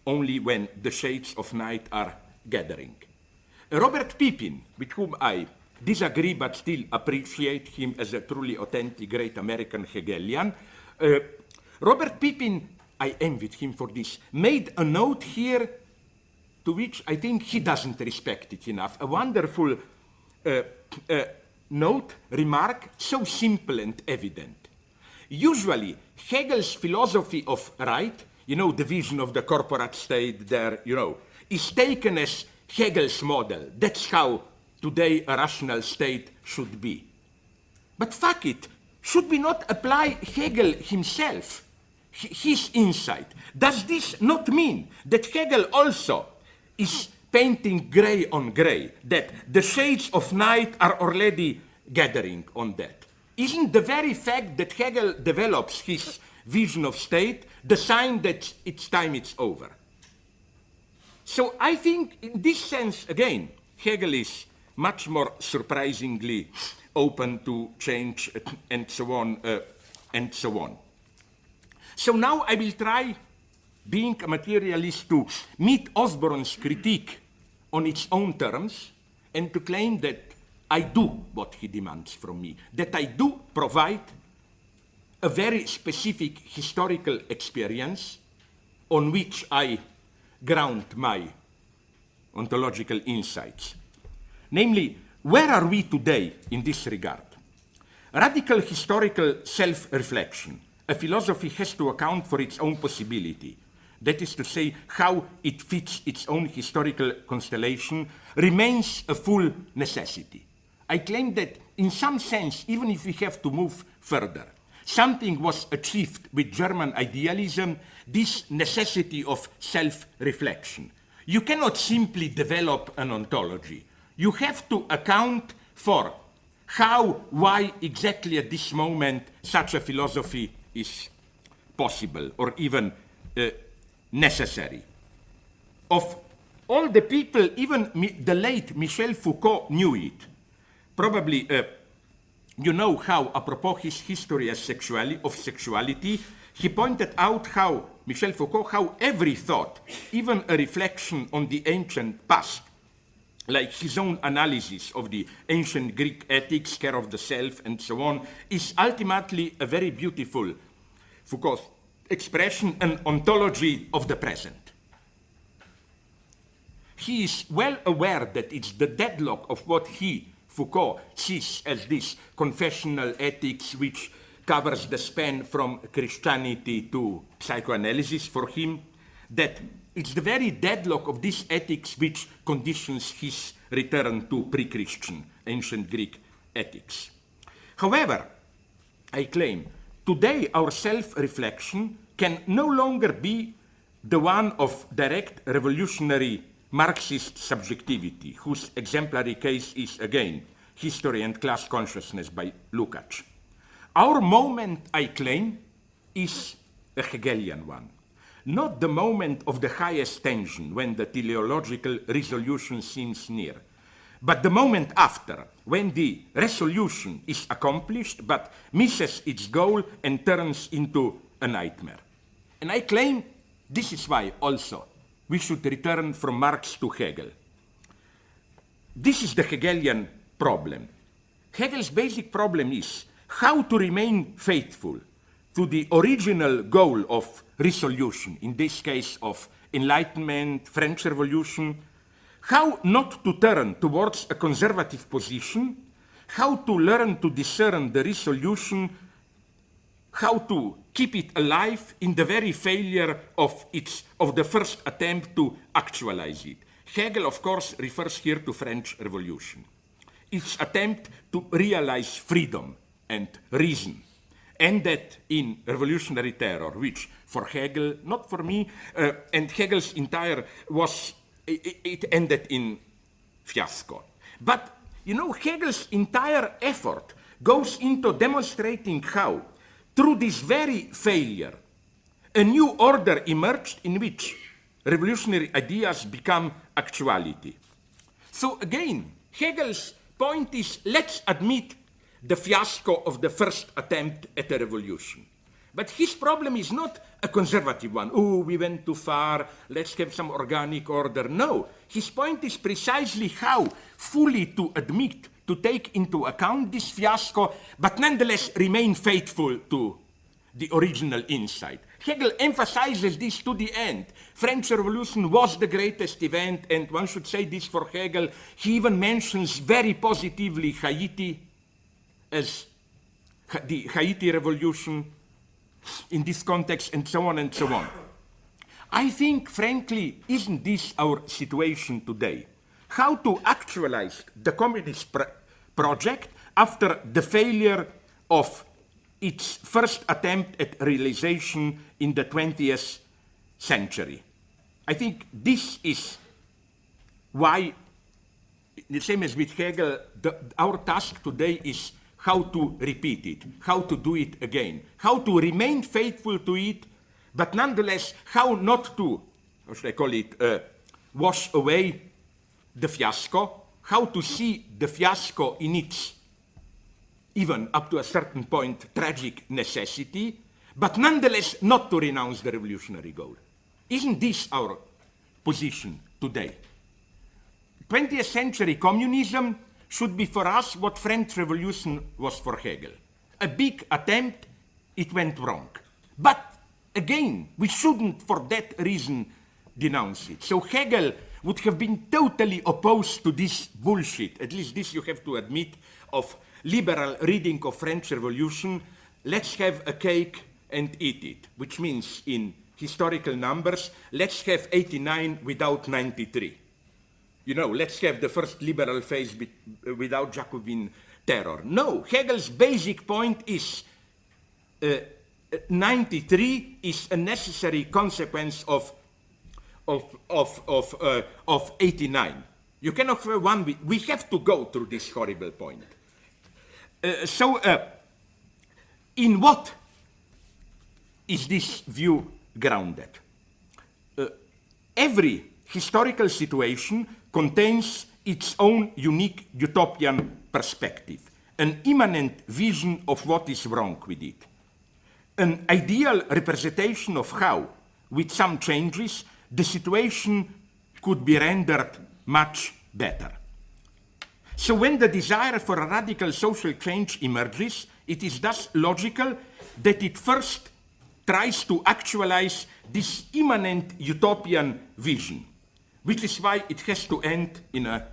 only when the shades of night are gathering. Robert Pippin, with whom I disagree but still appreciate him as a truly authentic great American Hegelian, Robert Pippin, I envied him for this, made a note here to which I think he doesn't respect it enough. A wonderful note, remark, so simple and evident. Usually, Hegel's philosophy of right, you know, the vision of the corporate state there, you know, is taken as Hegel's model. That's how today a rational state should be. But fuck it, should we not apply Hegel himself, his insight? Does this not mean that Hegel also is painting gray on gray, that the shades of night are already gathering on that? Isn't the very fact that Hegel develops his vision of state the sign that it's time it's over? So I think in this sense, again, Hegel is much more surprisingly open to change, and so on, and so on. So now I will try, being a materialist, to meet Osborne's critique on its own terms and to claim that I do what he demands from me, that I do provide a very specific historical experience on which I ground my ontological insights. Namely, where are we today in this regard? Radical historical self-reflection. A philosophy has to account for its own possibility. That is to say, how it fits its own historical constellation remains a full necessity. I claim that in some sense, even if we have to move further, something was achieved with German idealism, this necessity of self-reflection. You cannot simply develop an ontology. You have to account for how, why exactly at this moment such a philosophy is possible or even necessary. Of all the people, even the late Michel Foucault knew it. Probably you know how, apropos his history of sexuality, he pointed out how, Michel Foucault, how every thought, even a reflection on the ancient past, like his own analysis of the ancient Greek ethics, care of the self, and so on, is ultimately a very beautiful, Foucault's expression, an ontology of the present. He is well aware that it's the deadlock of what he, Foucault, sees as this confessional ethics which covers the span from Christianity to psychoanalysis for him, that it's the very deadlock of this ethics which conditions his return to pre-Christian ancient Greek ethics. However, I claim, today our self-reflection can no longer be the one of direct revolutionary Marxist subjectivity, whose exemplary case is, again, History and Class Consciousness by Lukács. Our moment, I claim, is a Hegelian one. Not the moment of the highest tension, when the teleological resolution seems near, but the moment after, when the resolution is accomplished but misses its goal and turns into a nightmare. And I claim this is why also we should return from Marx to Hegel. This is the Hegelian problem. Hegel's basic problem is how to remain faithful to the original goal of resolution, in this case of Enlightenment, French Revolution, how not to turn towards a conservative position, how to learn to discern the resolution, how to keep it alive in the very failure of the first attempt to actualize it. Hegel, of course, refers here to French Revolution. Its attempt to realize freedom and reason ended in revolutionary terror, which for Hegel, not for me, and Hegel's entire it ended in fiasco. But, you know, Hegel's entire effort goes into demonstrating how, through this very failure, a new order emerged in which revolutionary ideas become actuality. So again, Hegel's point is, let's admit the fiasco of the first attempt at a revolution. But his problem is not a conservative one. Oh, we went too far, let's have some organic order. No, his point is precisely how fully to admit, to take into account this fiasco, but nonetheless remain faithful to the original insight. Hegel emphasizes this to the end. French Revolution was the greatest event, and one should say this for Hegel. He even mentions very positively Haiti as the Haiti Revolution in this context, and so on and so on. I think, frankly, isn't this our situation today? How to actualize the communist project after the failure of its first attempt at realization in the 20th century. I think this is why, the same as with Hegel, our task today is how to repeat it, how to do it again, how to remain faithful to it, but nonetheless, how not to, how should I call it, wash away the fiasco, how to see the fiasco in its even up to a certain point, tragic necessity, but nonetheless not to renounce the revolutionary goal. Isn't this our position today? 20th century communism should be for us what French Revolution was for Hegel. A big attempt, it went wrong. But again, we shouldn't for that reason denounce it. So Hegel would have been totally opposed to this bullshit, at least this you have to admit, of liberal reading of French Revolution. Let's have a cake and eat it, which means in historical numbers, let's have 89 without 93. You know, let's have the first liberal phase without Jacobin terror. No, Hegel's basic point is 93 is a necessary consequence of 89. You cannot have one. We have to go through this horrible point. In what is this view grounded? Every historical situation contains its own unique utopian perspective, an immanent vision of what is wrong with it, an ideal representation of how, with some changes, the situation could be rendered much better. So when the desire for a radical social change emerges, it is thus logical that it first tries to actualize this immanent utopian vision, which is why it has to end in a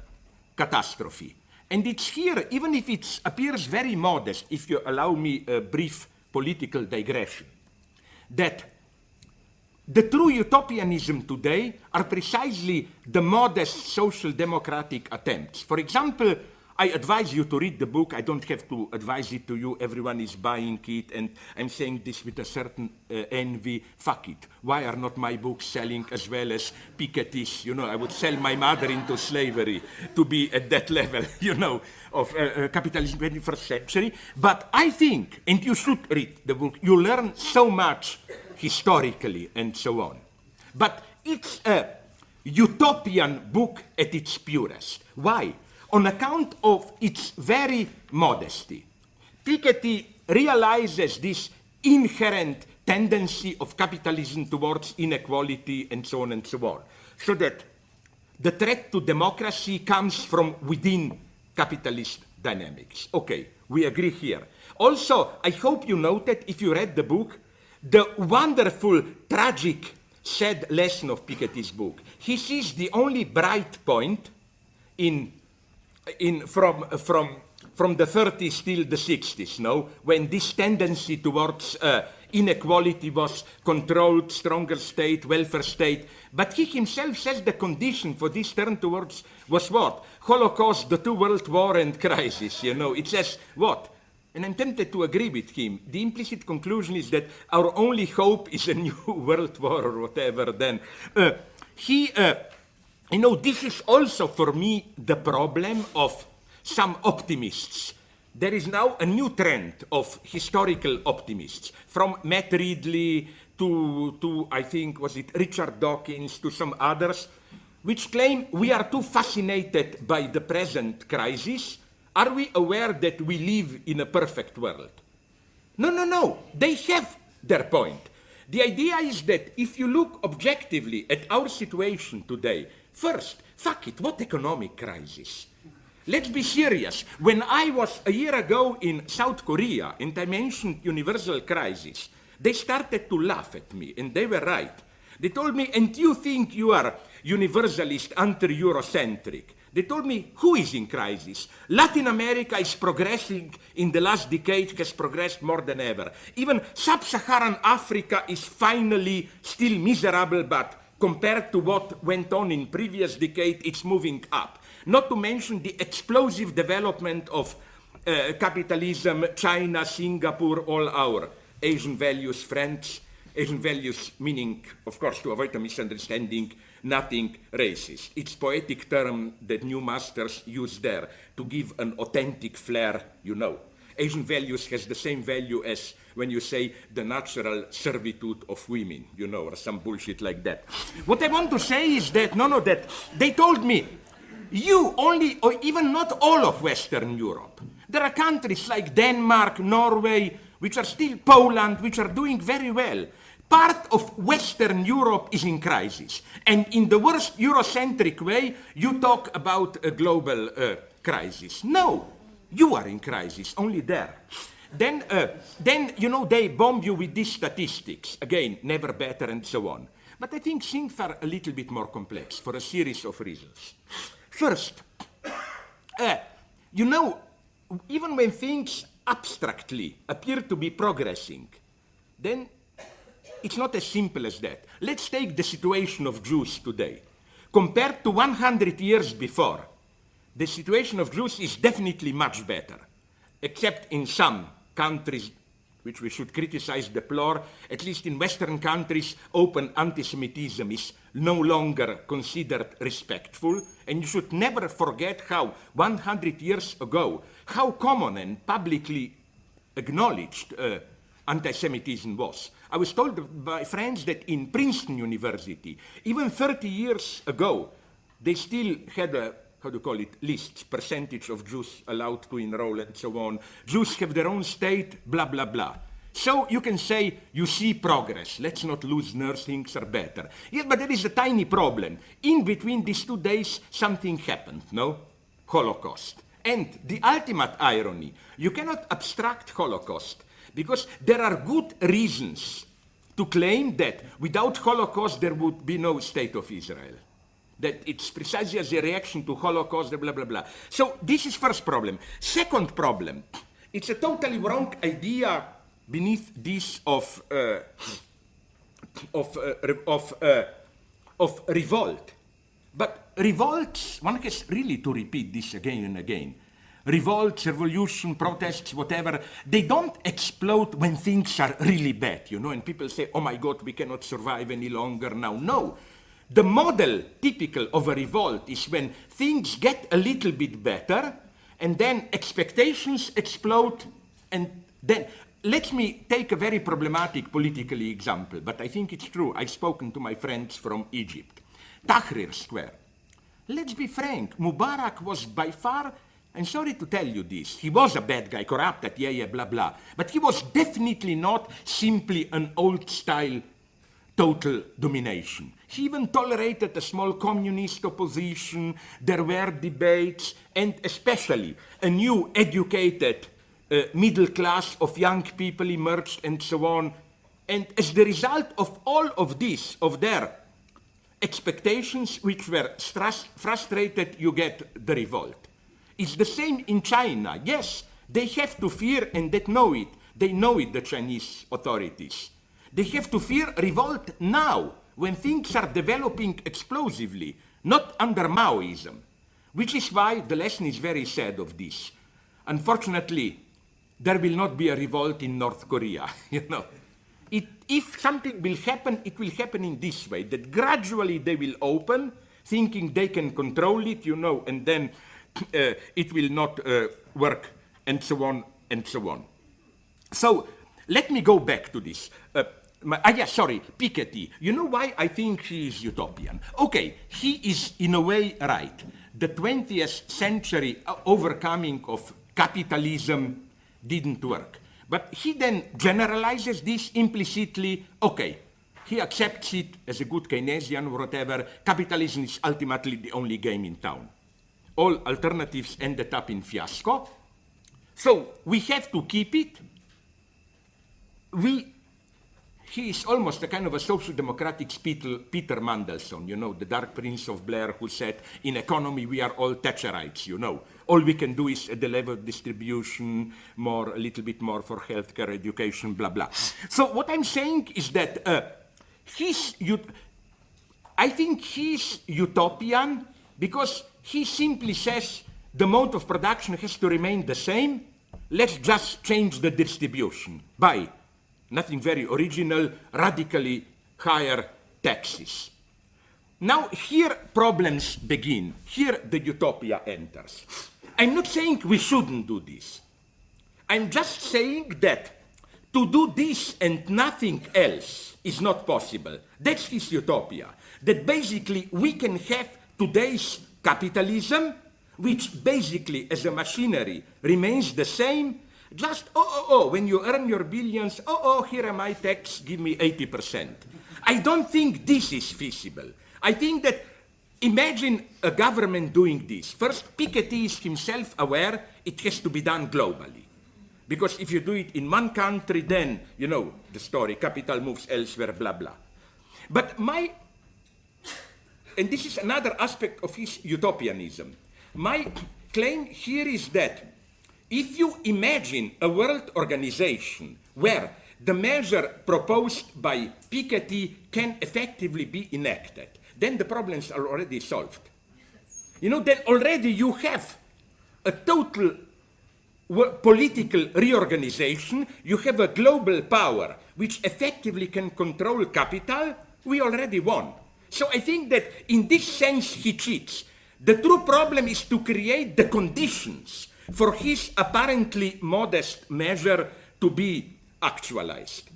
catastrophe. And it's here, even if it appears very modest, if you allow me a brief political digression, that the true utopianism today are precisely the modest social democratic attempts. For example, I advise you to read the book. I don't have to advise it to you. Everyone is buying it, and I'm saying this with a certain envy. Fuck it. Why are not my books selling as well as Piketty's? You know, I would sell my mother into slavery to be at that level, you know, of capitalism 21st century. But I think, and you should read the book, you learn so much historically and so on. But it's a utopian book at its purest. Why? On account of its very modesty. Piketty realizes this inherent tendency of capitalism towards inequality and so on and so on. So that the threat to democracy comes from within capitalist dynamics. Okay, we agree here. Also, I hope you noted, if you read the book, the wonderful, tragic, sad lesson of Piketty's book. He sees the only bright point from the 30s till the 60s, no? When this tendency towards inequality was controlled, stronger state, welfare state. But he himself says the condition for this turn towards was what? Holocaust, the two world war and crisis, you know. It says what? And I'm tempted to agree with him. The implicit conclusion is that our only hope is a new world war or whatever then. You know, this is also for me the problem of some optimists. There is now a new trend of historical optimists, from Matt Ridley to I think, was it Richard Dawkins, to some others, which claim we are too fascinated by the present crisis. Are we aware that we live in a perfect world? No. They have their point. The idea is that if you look objectively at our situation today, first, fuck it, what economic crisis? Let's be serious. When I was a year ago in South Korea and I mentioned universal crisis, they started to laugh at me, and they were right. They told me, and you think you are universalist, anti-Eurocentric? They told me, who is in crisis? Latin America is progressing in the last decade, has progressed more than ever. Even sub-Saharan Africa is finally still miserable, but compared to what went on in previous decade, it's moving up. Not to mention the explosive development of capitalism, China, Singapore, all our Asian values, friends. Asian values meaning, of course, to avoid a misunderstanding, nothing racist. It's poetic term that new masters use there to give an authentic flair, you know. Asian values has the same value as when you say the natural servitude of women, you know, or some bullshit like that. What I want to say is that, that they told me, you only, or even not all of Western Europe. There are countries like Denmark, Norway, which are still Poland, which are doing very well. Part of Western Europe is in crisis. And in the worst Eurocentric way, you talk about a global crisis. No, you are in crisis, only there. Then, you know, they bomb you with these statistics. Again, never better and so on. But I think things are a little bit more complex for a series of reasons. First, you know, even when things abstractly appear to be progressing, then it's not as simple as that. Let's take the situation of Jews today. Compared to 100 years before, the situation of Jews is definitely much better, except in some countries which we should criticize, deplore. At least in Western countries, open anti-Semitism is no longer considered respectful, and you should never forget how 100 years ago, how common and publicly acknowledged anti-Semitism was. I was told by friends that in Princeton University, even 30 years ago, they still had a, how do you call it, lists, percentage of Jews allowed to enroll and so on. Jews have their own state, blah, blah, blah. So you can say, you see progress. Let's not lose nerve, things are better. Yes, but there is a tiny problem. In between these 2 days, something happened, no? Holocaust. And the ultimate irony, you cannot abstract Holocaust because there are good reasons to claim that without Holocaust, there would be no state of Israel. That it's precisely as a reaction to Holocaust, blah, blah, blah. So this is first problem. Second problem, it's a totally wrong idea beneath this of revolt. But revolts, one has really to repeat this again and again. Revolts, revolution, protests, whatever, they don't explode when things are really bad, you know, and people say, oh my God, we cannot survive any longer now. No. The model typical of a revolt is when things get a little bit better and then expectations explode, and then let me take a very problematic political example, but I think it's true. I've spoken to my friends from Egypt. Tahrir Square. Let's be frank, Mubarak was by far, I'm sorry to tell you this, he was a bad guy, corrupted, yeah, blah, blah, but he was definitely not simply an old-style total domination. He even tolerated a small communist opposition, there were debates, and especially a new educated middle class of young people emerged and so on. And as the result of all of this, of their expectations which were frustrated, you get the revolt. It's the same in China. Yes, they have to fear, and they know it. They know it, the Chinese authorities. They have to fear revolt now, when things are developing explosively, not under Maoism, which is why the lesson is very sad of this. Unfortunately, there will not be a revolt in North Korea, you know. If something will happen, it will happen in this way, that gradually they will open, thinking they can control it, you know, and then it will not work, and so on, and so on. So, let me go back to this. Piketty. You know why I think he is utopian? Okay, he is in a way right. The 20th century overcoming of capitalism didn't work. But he then generalizes this implicitly. Okay, he accepts it as a good Keynesian or whatever. Capitalism is ultimately the only game in town. All alternatives ended up in fiasco. So we have to keep it. He is almost a kind of a social democratic Peter Mandelson, you know, the Dark Prince of Blair, who said, in economy we are all Thatcherites, you know. All we can do is a level distribution, more, a little bit more for healthcare, education, blah, blah. So what I'm saying is that I think he's utopian because he simply says the mode of production has to remain the same. Let's just change the distribution by nothing very original, radically higher taxes. Now here problems begin. Here the utopia enters. I'm not saying we shouldn't do this. I'm just saying that to do this and nothing else is not possible. That's his utopia. That basically we can have today's capitalism which basically as a machinery remains the same, just, when you earn your billions, here are my tax, give me 80%. I don't think this is feasible. I think that, imagine a government doing this. First, Piketty is himself aware it has to be done globally. Because if you do it in one country, then, you know the story, capital moves elsewhere, blah, blah. But and this is another aspect of his utopianism. My claim here is that if you imagine a world organization where the measure proposed by Piketty can effectively be enacted, then the problems are already solved. You know, then already you have a total political reorganization, you have a global power which effectively can control capital, we already won. So I think that in this sense he cheats. The true problem is to create the conditions for his apparently modest measure to be actualized.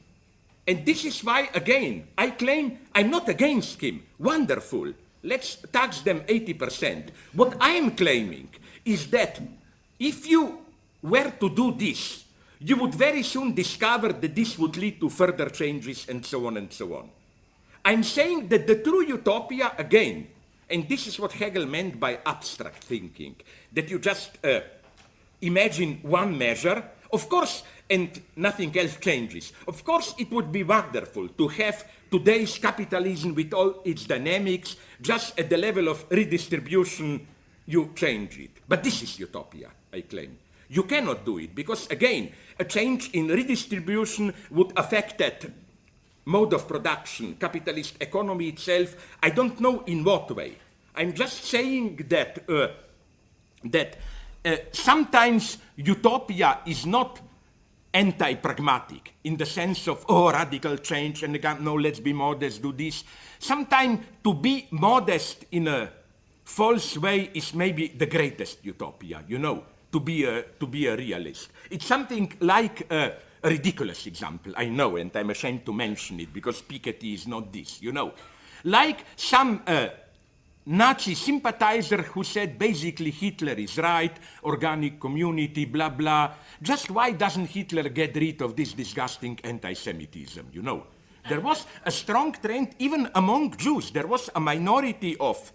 And this is why, again, I claim I'm not against him. Wonderful. Let's tax them 80%. What I am claiming is that if you were to do this, you would very soon discover that this would lead to further changes and so on and so on. I'm saying that the true utopia, again, and this is what Hegel meant by abstract thinking, that you just imagine one measure, of course, and nothing else changes. Of course, it would be wonderful to have today's capitalism with all its dynamics, just at the level of redistribution, you change it. But this is utopia, I claim. You cannot do it, because again, a change in redistribution would affect that mode of production, capitalist economy itself. I don't know in what way. I'm just saying that sometimes utopia is not anti-pragmatic in the sense of, radical change, and again, no, let's be modest, do this. Sometimes to be modest in a false way is maybe the greatest utopia, you know, to be a realist. It's something like a ridiculous example, I know, and I'm ashamed to mention it because Piketty is not this, you know. Like some Nazi sympathizer who said basically Hitler is right, organic community, blah, blah. Just why doesn't Hitler get rid of this disgusting anti-Semitism, you know? There was a strong trend even among Jews. There was a minority of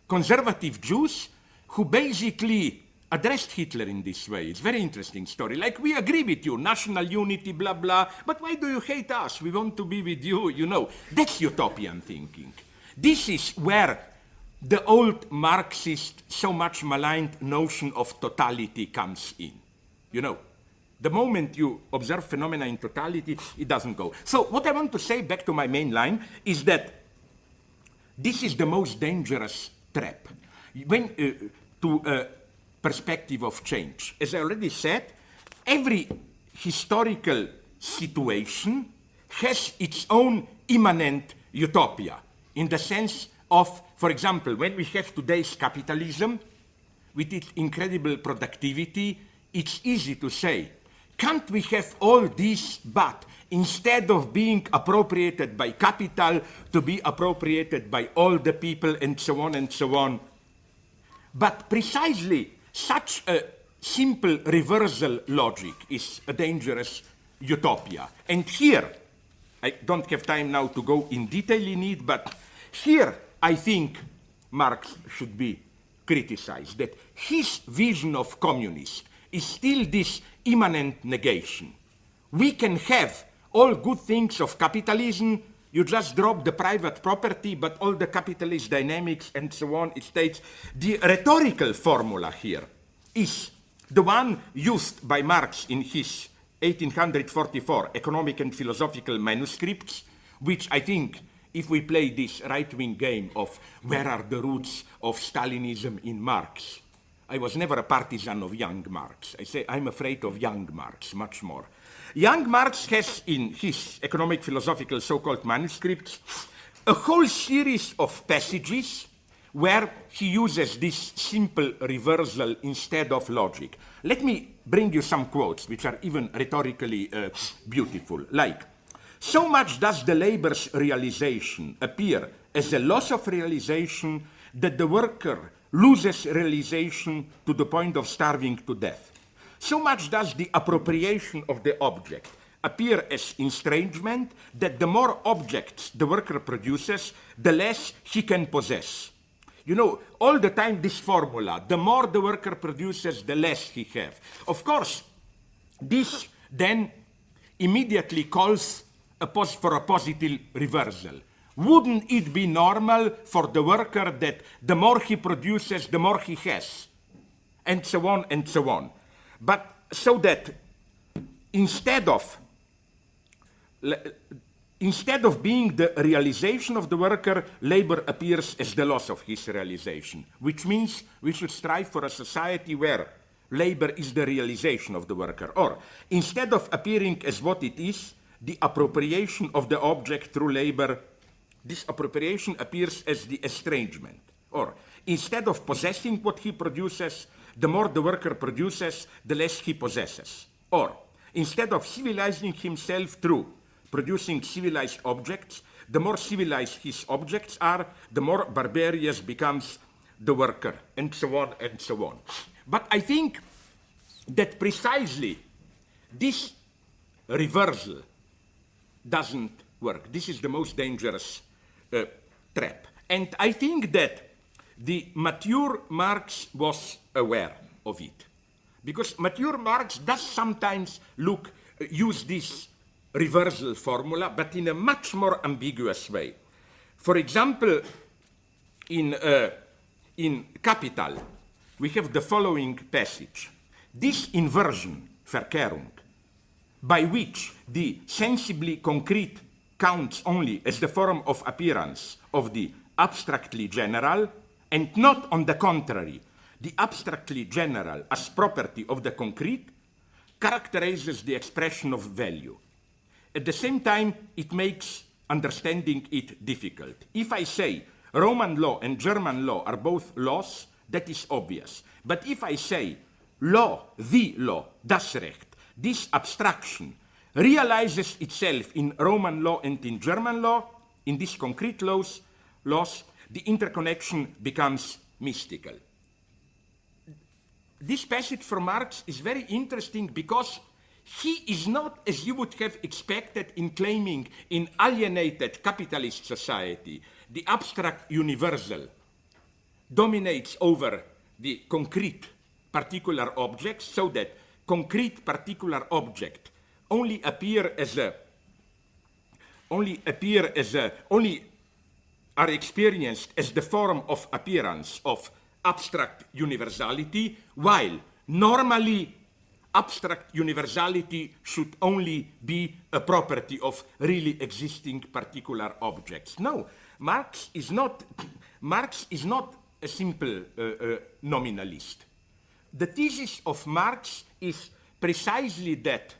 conservative Jews who basically addressed Hitler in this way. It's a very interesting story. Like, we agree with you, national unity, blah, blah, but why do you hate us? We want to be with you, you know. That's utopian thinking. This is where the old Marxist, so much maligned notion of totality comes in, you know. The moment you observe phenomena in totality, it doesn't go. So what I want to say, back to my main line, is that this is the most dangerous trap when to perspective of change. As I already said, every historical situation has its own immanent utopia, in the sense of, for example, when we have today's capitalism, with its incredible productivity, it's easy to say, can't we have all this, but instead of being appropriated by capital, to be appropriated by all the people, and so on and so on. But precisely such a simple reversal logic is a dangerous utopia. And here, I don't have time now to go in detail in it, but here I think Marx should be criticized, that his vision of communist is still this immanent negation. We can have all good things of capitalism, you just drop the private property, but all the capitalist dynamics and so on, it states. The rhetorical formula here is the one used by Marx in his 1844 economic and philosophical manuscripts, which I think, if we play this right-wing game of where are the roots of Stalinism in Marx, I was never a partisan of young Marx. I say I'm afraid of young Marx much more. Young Marx has in his economic philosophical so-called manuscripts a whole series of passages where he uses this simple reversal instead of logic. Let me bring you some quotes which are even rhetorically beautiful, like, so much does the labor's realization appear as a loss of realization that the worker loses realization to the point of starving to death. So much does the appropriation of the object appear as estrangement that the more objects the worker produces, the less he can possess. You know, all the time this formula, the more the worker produces, the less he has. Of course, this then immediately calls for a positive reversal. Wouldn't it be normal for the worker that the more he produces, the more he has? And so on and so on. But so that instead of being the realization of the worker, labor appears as the loss of his realization, which means we should strive for a society where labor is the realization of the worker, or instead of appearing as what it is, the appropriation of the object through labor, this appropriation appears as the estrangement, or instead of possessing what he produces, the more the worker produces, the less he possesses, or instead of civilizing himself through producing civilized objects, the more civilized his objects are, the more barbarous becomes the worker, and so on and so on. But I think that precisely this reversal doesn't work. This is the most dangerous trap. And I think that the mature Marx was aware of it. Because mature Marx does sometimes use this reversal formula, but in a much more ambiguous way. For example, in Capital, we have the following passage. This inversion, Verkehrung, by which the sensibly concrete counts only as the form of appearance of the abstractly general, and not, on the contrary, the abstractly general as property of the concrete, characterizes the expression of value. At the same time, it makes understanding it difficult. If I say Roman law and German law are both laws, that is obvious. But if I say law, the law, das Recht, this abstraction realizes itself in Roman law and in German law, in these concrete laws, the interconnection becomes mystical. This passage from Marx is very interesting because he is not, as you would have expected in claiming in alienated capitalist society, the abstract universal dominates over the concrete particular objects, so that concrete particular object only are experienced as the form of appearance of abstract universality, while normally abstract universality should only be a property of really existing particular objects. No, Marx is not a simple nominalist. The thesis of Marx is precisely that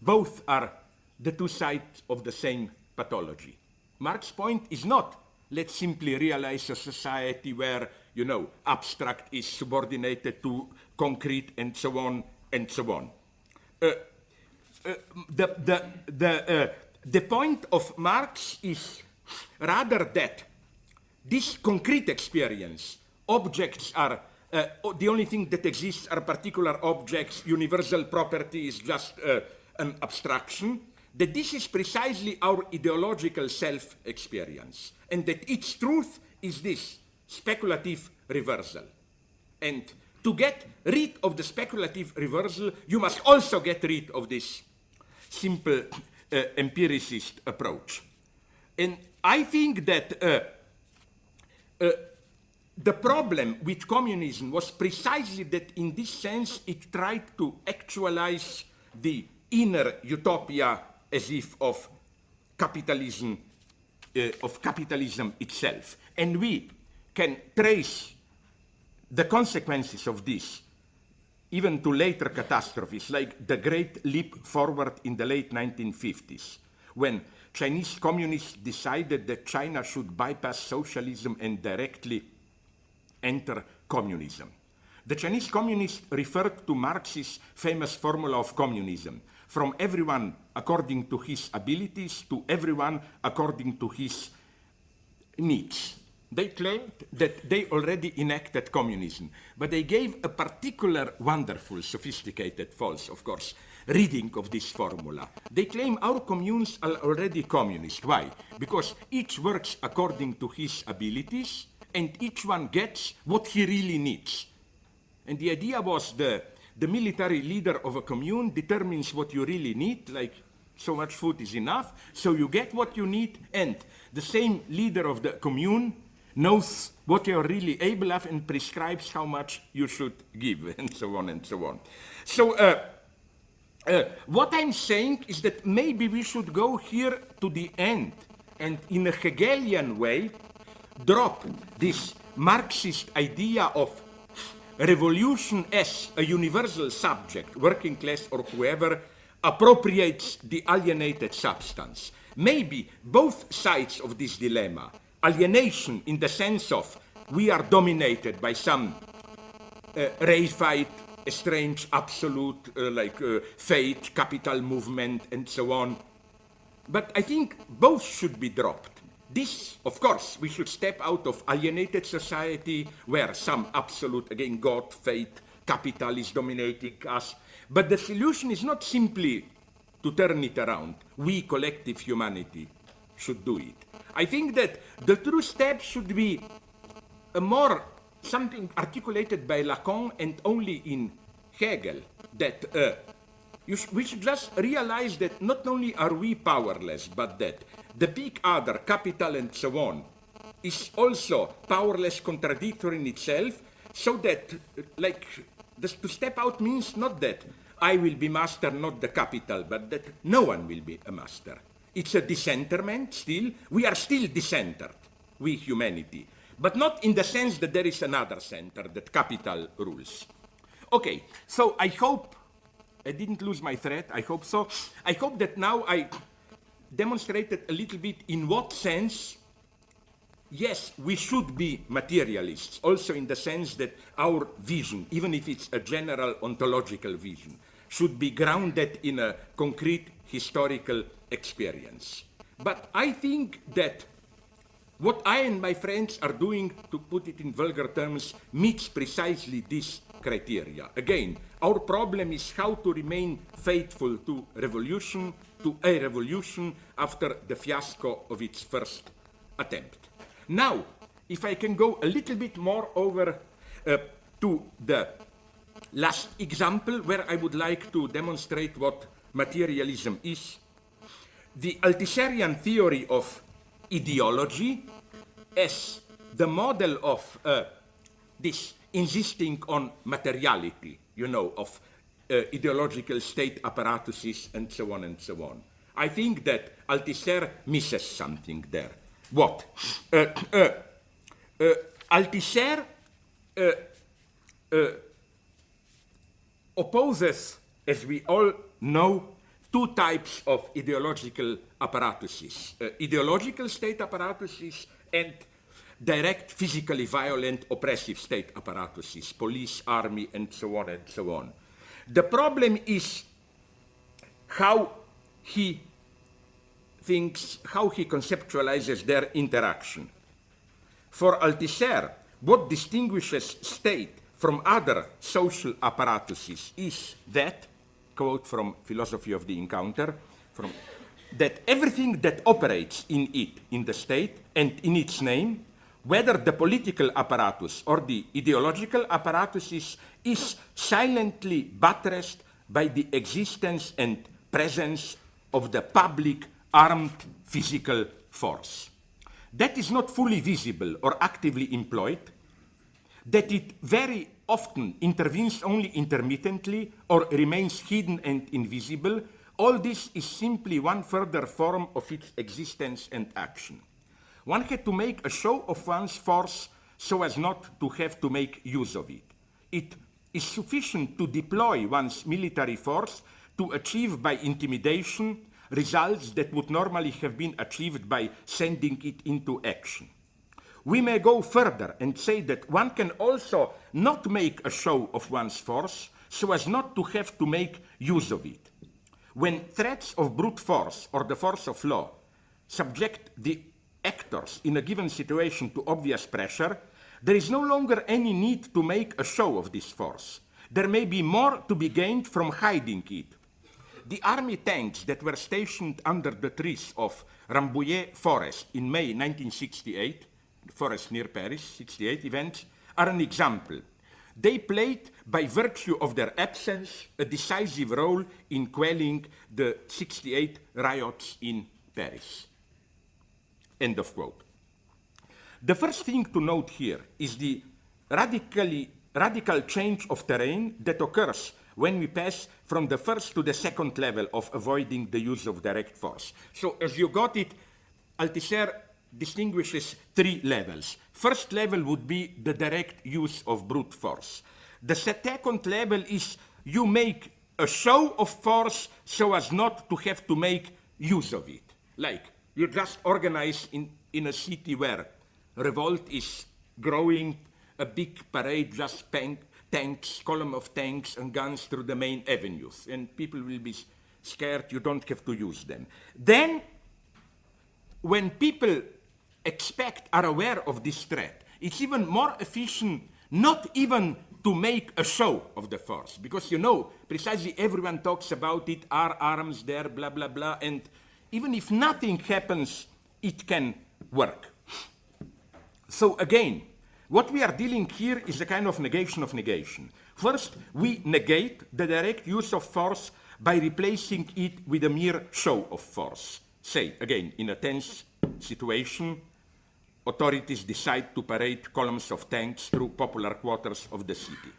both are the two sides of the same pathology. Marx's point is not, let's simply realize a society where, abstract is subordinated to concrete and so on and so on. The point of Marx is rather that this concrete experience, objects are, the only thing that exists are particular objects, universal property is just an abstraction, that this is precisely our ideological self-experience, and that its truth is this speculative reversal. And to get rid of the speculative reversal, you must also get rid of this simple empiricist approach. And I think that the problem with communism was precisely that in this sense it tried to actualize the inner utopia as if of capitalism itself. And we can trace the consequences of this even to later catastrophes, like the great leap forward in the late 1950s, when Chinese communists decided that China should bypass socialism and directly enter communism. The Chinese communists referred to Marx's famous formula of communism: from everyone according to his abilities to everyone according to his needs. They claimed that they already enacted communism, but they gave a particular wonderful, sophisticated, false, of course, reading of this formula. They claim our communes are already communist. Why? Because each works according to his abilities, and each one gets what he really needs. And the idea was the military leader of a commune determines what you really need, like so much food is enough, so you get what you need, and the same leader of the commune knows what you are really able of and prescribes how much you should give, and so on and so on. So what I'm saying is that maybe we should go here to the end and in a Hegelian way drop this Marxist idea of revolution as a universal subject, working class or whoever, appropriates the alienated substance. Maybe both sides of this dilemma, alienation in the sense of we are dominated by some reified, strange, absolute, fate, capital movement, and so on. But I think both should be dropped. This, of course, we should step out of alienated society where some absolute, again, God, fate, capital is dominating us. But the solution is not simply to turn it around. We, collective humanity, should do it. I think that the true step should be a more something articulated by Lacan and only in Hegel, that we should just realize that not only are we powerless, but that the big other, capital and so on, is also powerless, contradictory in itself, so that, to step out means not that I will be master, not the capital, but that no one will be a master. It's a decenterment still. We are still decentered, we humanity, but not in the sense that there is another center, that capital rules. Okay, so I hope I didn't lose my thread. I hope so. I hope that now I demonstrated a little bit in what sense, yes, we should be materialists, also in the sense that our vision, even if it's a general ontological vision, should be grounded in a concrete historical experience. But I think that what I and my friends are doing, to put it in vulgar terms, meets precisely this criteria. Again, our problem is how to remain faithful to revolution, to a revolution after the fiasco of its first attempt. Now, if I can go a little bit more over to the last example where I would like to demonstrate what materialism is. The Althusserian theory of ideology as the model of this insisting on materiality, of ideological state apparatuses and so on and so on. I think that Althusser misses something there. What? Althusser opposes, as we all know, two types of ideological apparatuses. Ideological state apparatuses and direct, physically violent, oppressive state apparatuses, police, army, and so on and so on. The problem is how he thinks, how he conceptualizes their interaction. For Althusser, what distinguishes state from other social apparatuses is that, quote from Philosophy of the Encounter, that everything that operates in it, in the state, and in its name, whether the political apparatus or the ideological apparatus is silently buttressed by the existence and presence of the public armed physical force. That is not fully visible or actively employed, that it very often intervenes only intermittently or remains hidden and invisible, all this is simply one further form of its existence and action. One had to make a show of one's force so as not to have to make use of it. It is sufficient to deploy one's military force to achieve by intimidation results that would normally have been achieved by sending it into action. We may go further and say that one can also not make a show of one's force so as not to have to make use of it. When threats of brute force or the force of law subject the actors in a given situation to obvious pressure, there is no longer any need to make a show of this force. There may be more to be gained from hiding it. The army tanks that were stationed under the trees of Rambouillet Forest in May 1968, the forest near Paris, 68 events, are an example. They played, by virtue of their absence, a decisive role in quelling the 68 riots in Paris. End of quote. The first thing to note here is the radical change of terrain that occurs when we pass from the first to the second level of avoiding the use of direct force. So as you got it, Althusser distinguishes three levels. First level would be the direct use of brute force. The second level is you make a show of force so as not to have to make use of it. Like you just organize in a city where revolt is growing, a big parade, just tanks, column of tanks and guns through the main avenues, and people will be scared, you don't have to use them. Then, when people are aware of this threat, it's even more efficient not even to make a show of the force, because you know, precisely everyone talks about it, are arms there, blah, blah, blah, and even if nothing happens, it can work. So again, what we are dealing here is a kind of negation of negation. First, we negate the direct use of force by replacing it with a mere show of force. Say, again, in a tense situation, authorities decide to parade columns of tanks through popular quarters of the city.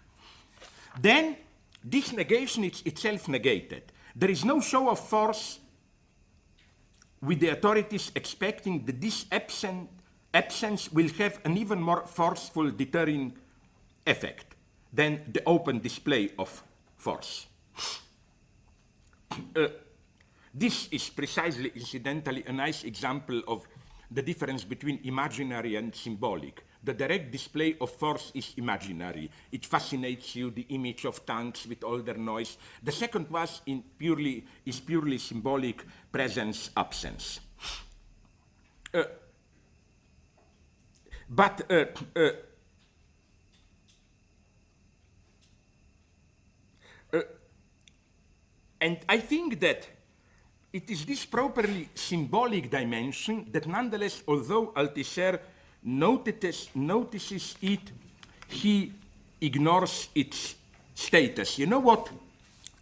Then, this negation is itself negated. There is no show of force with the authorities expecting that this absence will have an even more forceful deterring effect than the open display of force. This is precisely, incidentally, a nice example of the difference between imaginary and symbolic. The direct display of force is imaginary. It fascinates you, the image of tanks with all their noise. The second was is purely symbolic, presence, absence. And I think that it is this properly symbolic dimension that nonetheless, although Althusser notices it, he ignores its status. You know what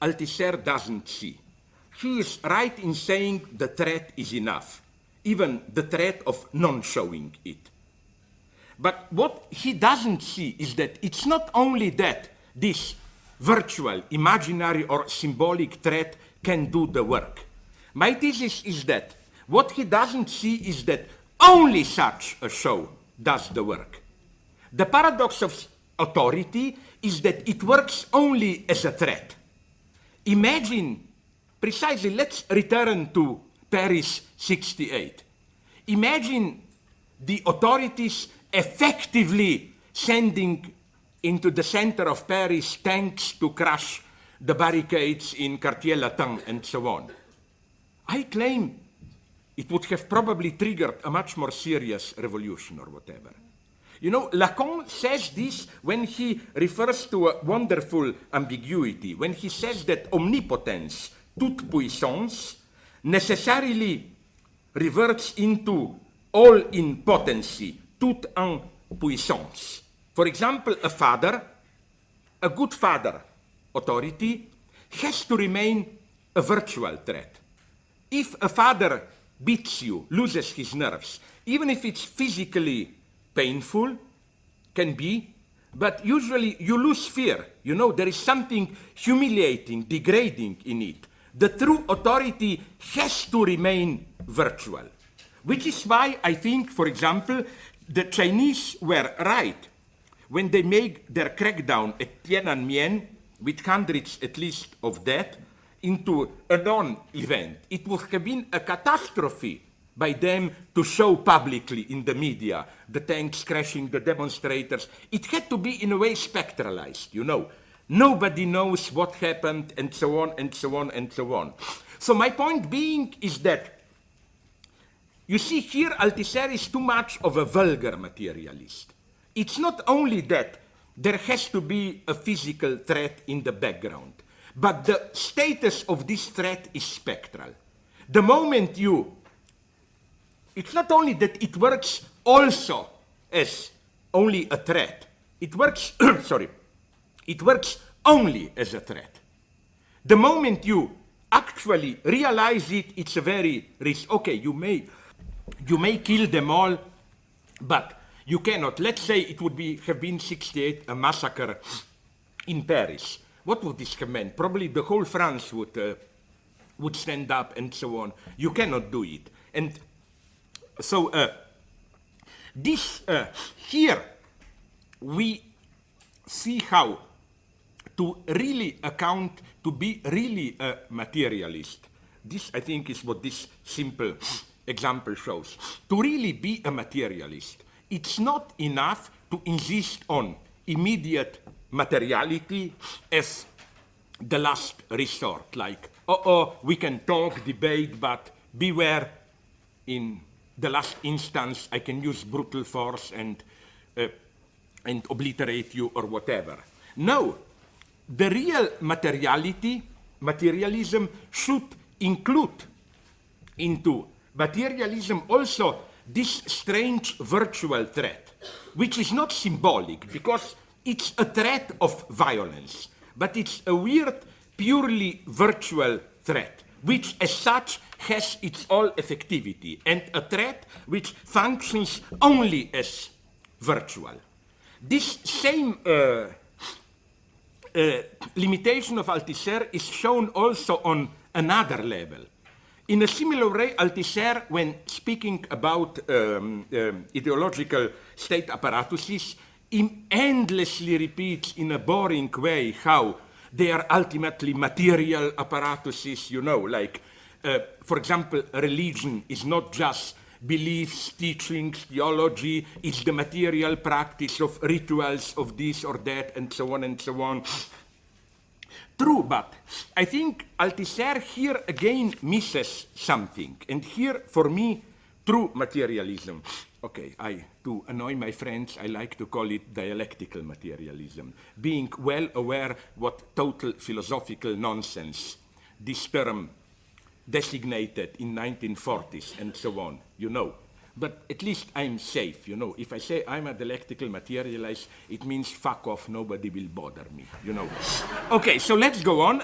Althusser doesn't see? He is right in saying the threat is enough, even the threat of non-showing it. But what he doesn't see is that it's not only that this virtual, imaginary, or symbolic threat can do the work. My thesis is that what he doesn't see is that only such a show does the work. The paradox of authority is that it works only as a threat. Imagine, precisely, let's return to Paris 68. Imagine the authorities effectively sending into the center of Paris tanks to crush the barricades in Quartier-Latin and so on. I claim it would have probably triggered a much more serious revolution or whatever. You know, Lacan says this when he refers to a wonderful ambiguity, when he says that omnipotence, toute puissance, necessarily reverts into all in potency, toute en puissance. For example, a good father, authority, has to remain a virtual threat. If a father beats you, loses his nerves, even if it's physically painful, can be, but usually you lose fear. You know, there is something humiliating, degrading in it. The true authority has to remain virtual, which is why I think, for example, the Chinese were right when they made their crackdown at Tiananmen, with hundreds at least of death, into a non-event. It would have been a catastrophe by them to show publicly in the media the tanks crashing, the demonstrators. It had to be in a way spectralized, you know. Nobody knows what happened, and so on, and so on, and so on. So my point being is that You see, here Althusser is too much of a vulgar materialist. It's not only that there has to be a physical threat in the background, but the status of this threat is spectral. The moment it's not only that it works also as only a threat, it works, it works only as a threat. The moment you actually realize it, it's a very risk. Okay, you may kill them all, but you cannot. Let's say it would have been 68, a massacre in Paris. What would this have meant? Probably the whole France would stand up and so on. You cannot do it. And so here we see how to really account, to be really a materialist. This, I think, is what this simple example shows. To really be a materialist, it's not enough to insist on immediate materiality as the last resort, like, we can talk, debate, but beware, in the last instance, I can use brutal force and obliterate you or whatever. No, the real materialism should include into materialism also this strange virtual threat, which is not symbolic because it's a threat of violence, but it's a weird, purely virtual threat, which as such has its own effectivity, and a threat which functions only as virtual. This same limitation of Althusser is shown also on another level. In a similar way, Althusser, when speaking about ideological state apparatuses, endlessly repeats in a boring way how they are ultimately material apparatuses, like, for example, religion is not just beliefs, teachings, theology, it's the material practice of rituals of this or that, and so on and so on. True, but I think Althusser here again misses something. And here, for me, true materialism, okay, to annoy my friends, I like to call it dialectical materialism, being well aware what total philosophical nonsense this term designated in 1940s and so on, But at least I'm safe, If I say I'm a dialectical materialist, it means fuck off, nobody will bother me, Okay, so let's go on.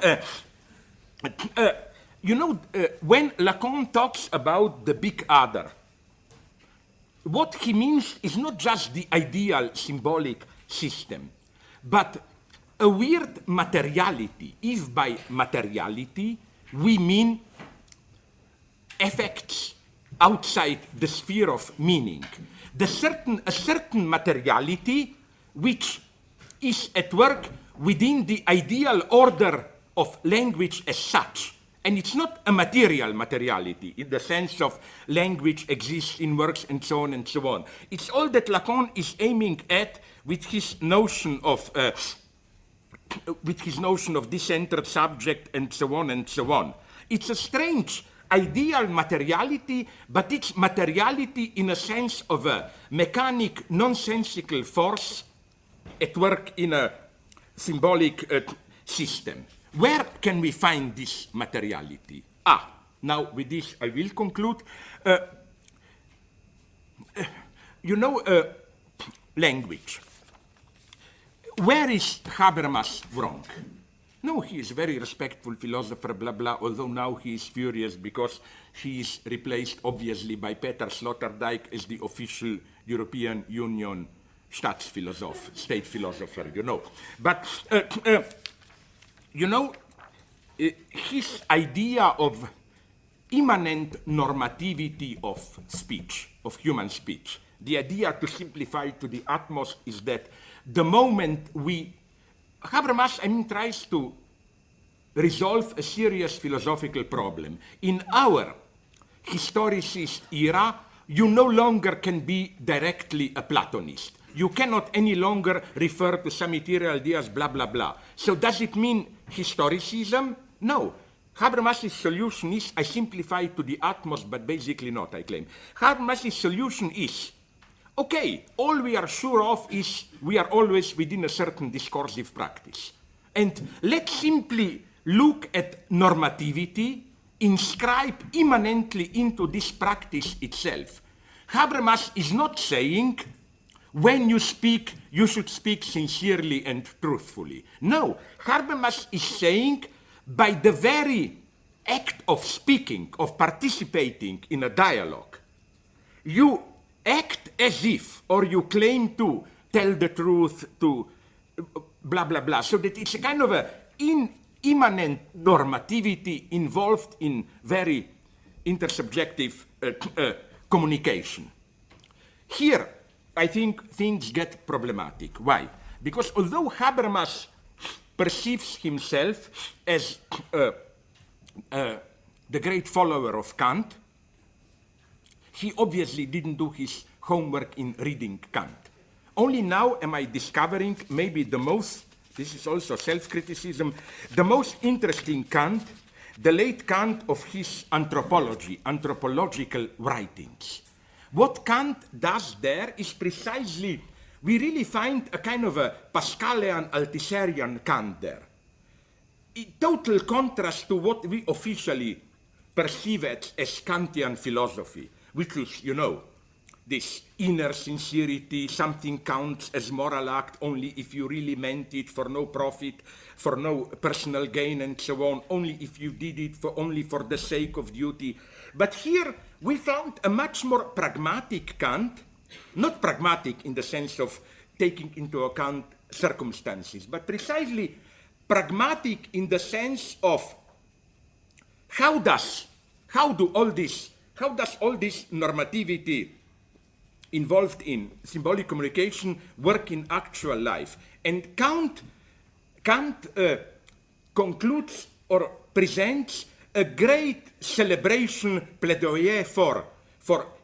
When Lacan talks about the big other, what he means is not just the ideal symbolic system, but a weird materiality, if by materiality we mean effects outside the sphere of meaning. A certain materiality which is at work within the ideal order of language as such. And it's not a material materiality in the sense of language exists in works and so on and so on. It's all that Lacan is aiming at with his notion of decentered subject and so on and so on. It's a strange ideal materiality, but it's materiality in a sense of a mechanic, nonsensical force at work in a symbolic system. Where can we find this materiality? Now with this I will conclude. Language. Where is Habermas wrong? No, he is a very respectful philosopher, blah, blah, although now he is furious because he is replaced, obviously, by Peter Sloterdijk as the official European Union state philosopher, But, his idea of immanent normativity of speech, of human speech, the idea, to simplify to the utmost, is that the moment Habermas, tries to resolve a serious philosophical problem. In our historicist era, you no longer can be directly a Platonist. You cannot any longer refer to some material ideas, blah, blah, blah. So does it mean historicism? No. Habermas's solution is, I simplify to the utmost, but basically not, I claim. Habermas's solution is, okay, all we are sure of is we are always within a certain discursive practice. And let's simply look at normativity, inscribe immanently into this practice itself. Habermas is not saying, when you speak, you should speak sincerely and truthfully. No, Habermas is saying, by the very act of speaking, of participating in a dialogue, you act as if, or you claim to tell the truth, to blah, blah, blah. So that it's a kind of a immanent normativity involved in very intersubjective communication. Here, I think things get problematic. Why? Because although Habermas perceives himself as the great follower of Kant, he obviously didn't do his homework in reading Kant. Only now am I discovering maybe the most, this is also self-criticism, the most interesting Kant, the late Kant of his anthropology, anthropological writings. What Kant does there is precisely, we really find a kind of a Pascalian, Althusserian Kant there. In total contrast to what we officially perceive as Kantian philosophy, which is, you know, this inner sincerity, something counts as moral act only if you really meant it for no profit, for no personal gain and so on, only if you did it only for the sake of duty. But here we found a much more pragmatic Kant, not pragmatic in the sense of taking into account circumstances, but precisely pragmatic in the sense of how does all this normativity involved in symbolic communication work in actual life. And Kant concludes or presents a great celebration plaidoyer for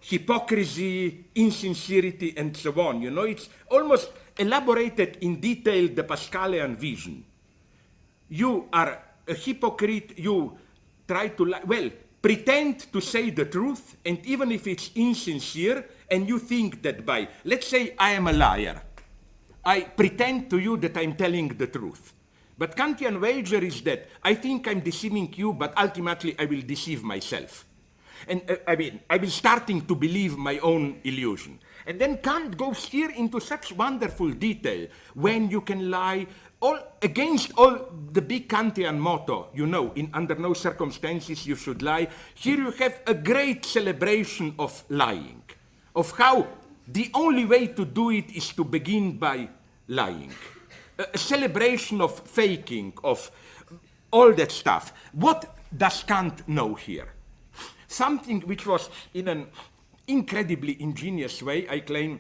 hypocrisy, insincerity, and so on. You know, it's almost elaborated in detail the Pascalian vision. You are a hypocrite, you try to lie, well, pretend to say the truth, and even if it's insincere, and you think that by, let's say I am a liar, I pretend to you that I'm telling the truth. But Kantian wager is that I think I'm deceiving you, but ultimately I will deceive myself. And I will starting to believe my own illusion. And then Kant goes here into such wonderful detail when you can lie against all the big Kantian motto, you know, under no circumstances you should lie. Here you have a great celebration of lying, of how the only way to do it is to begin by lying. A celebration of faking, of all that stuff. What does Kant know here? Something which was in an incredibly ingenious way, I claim,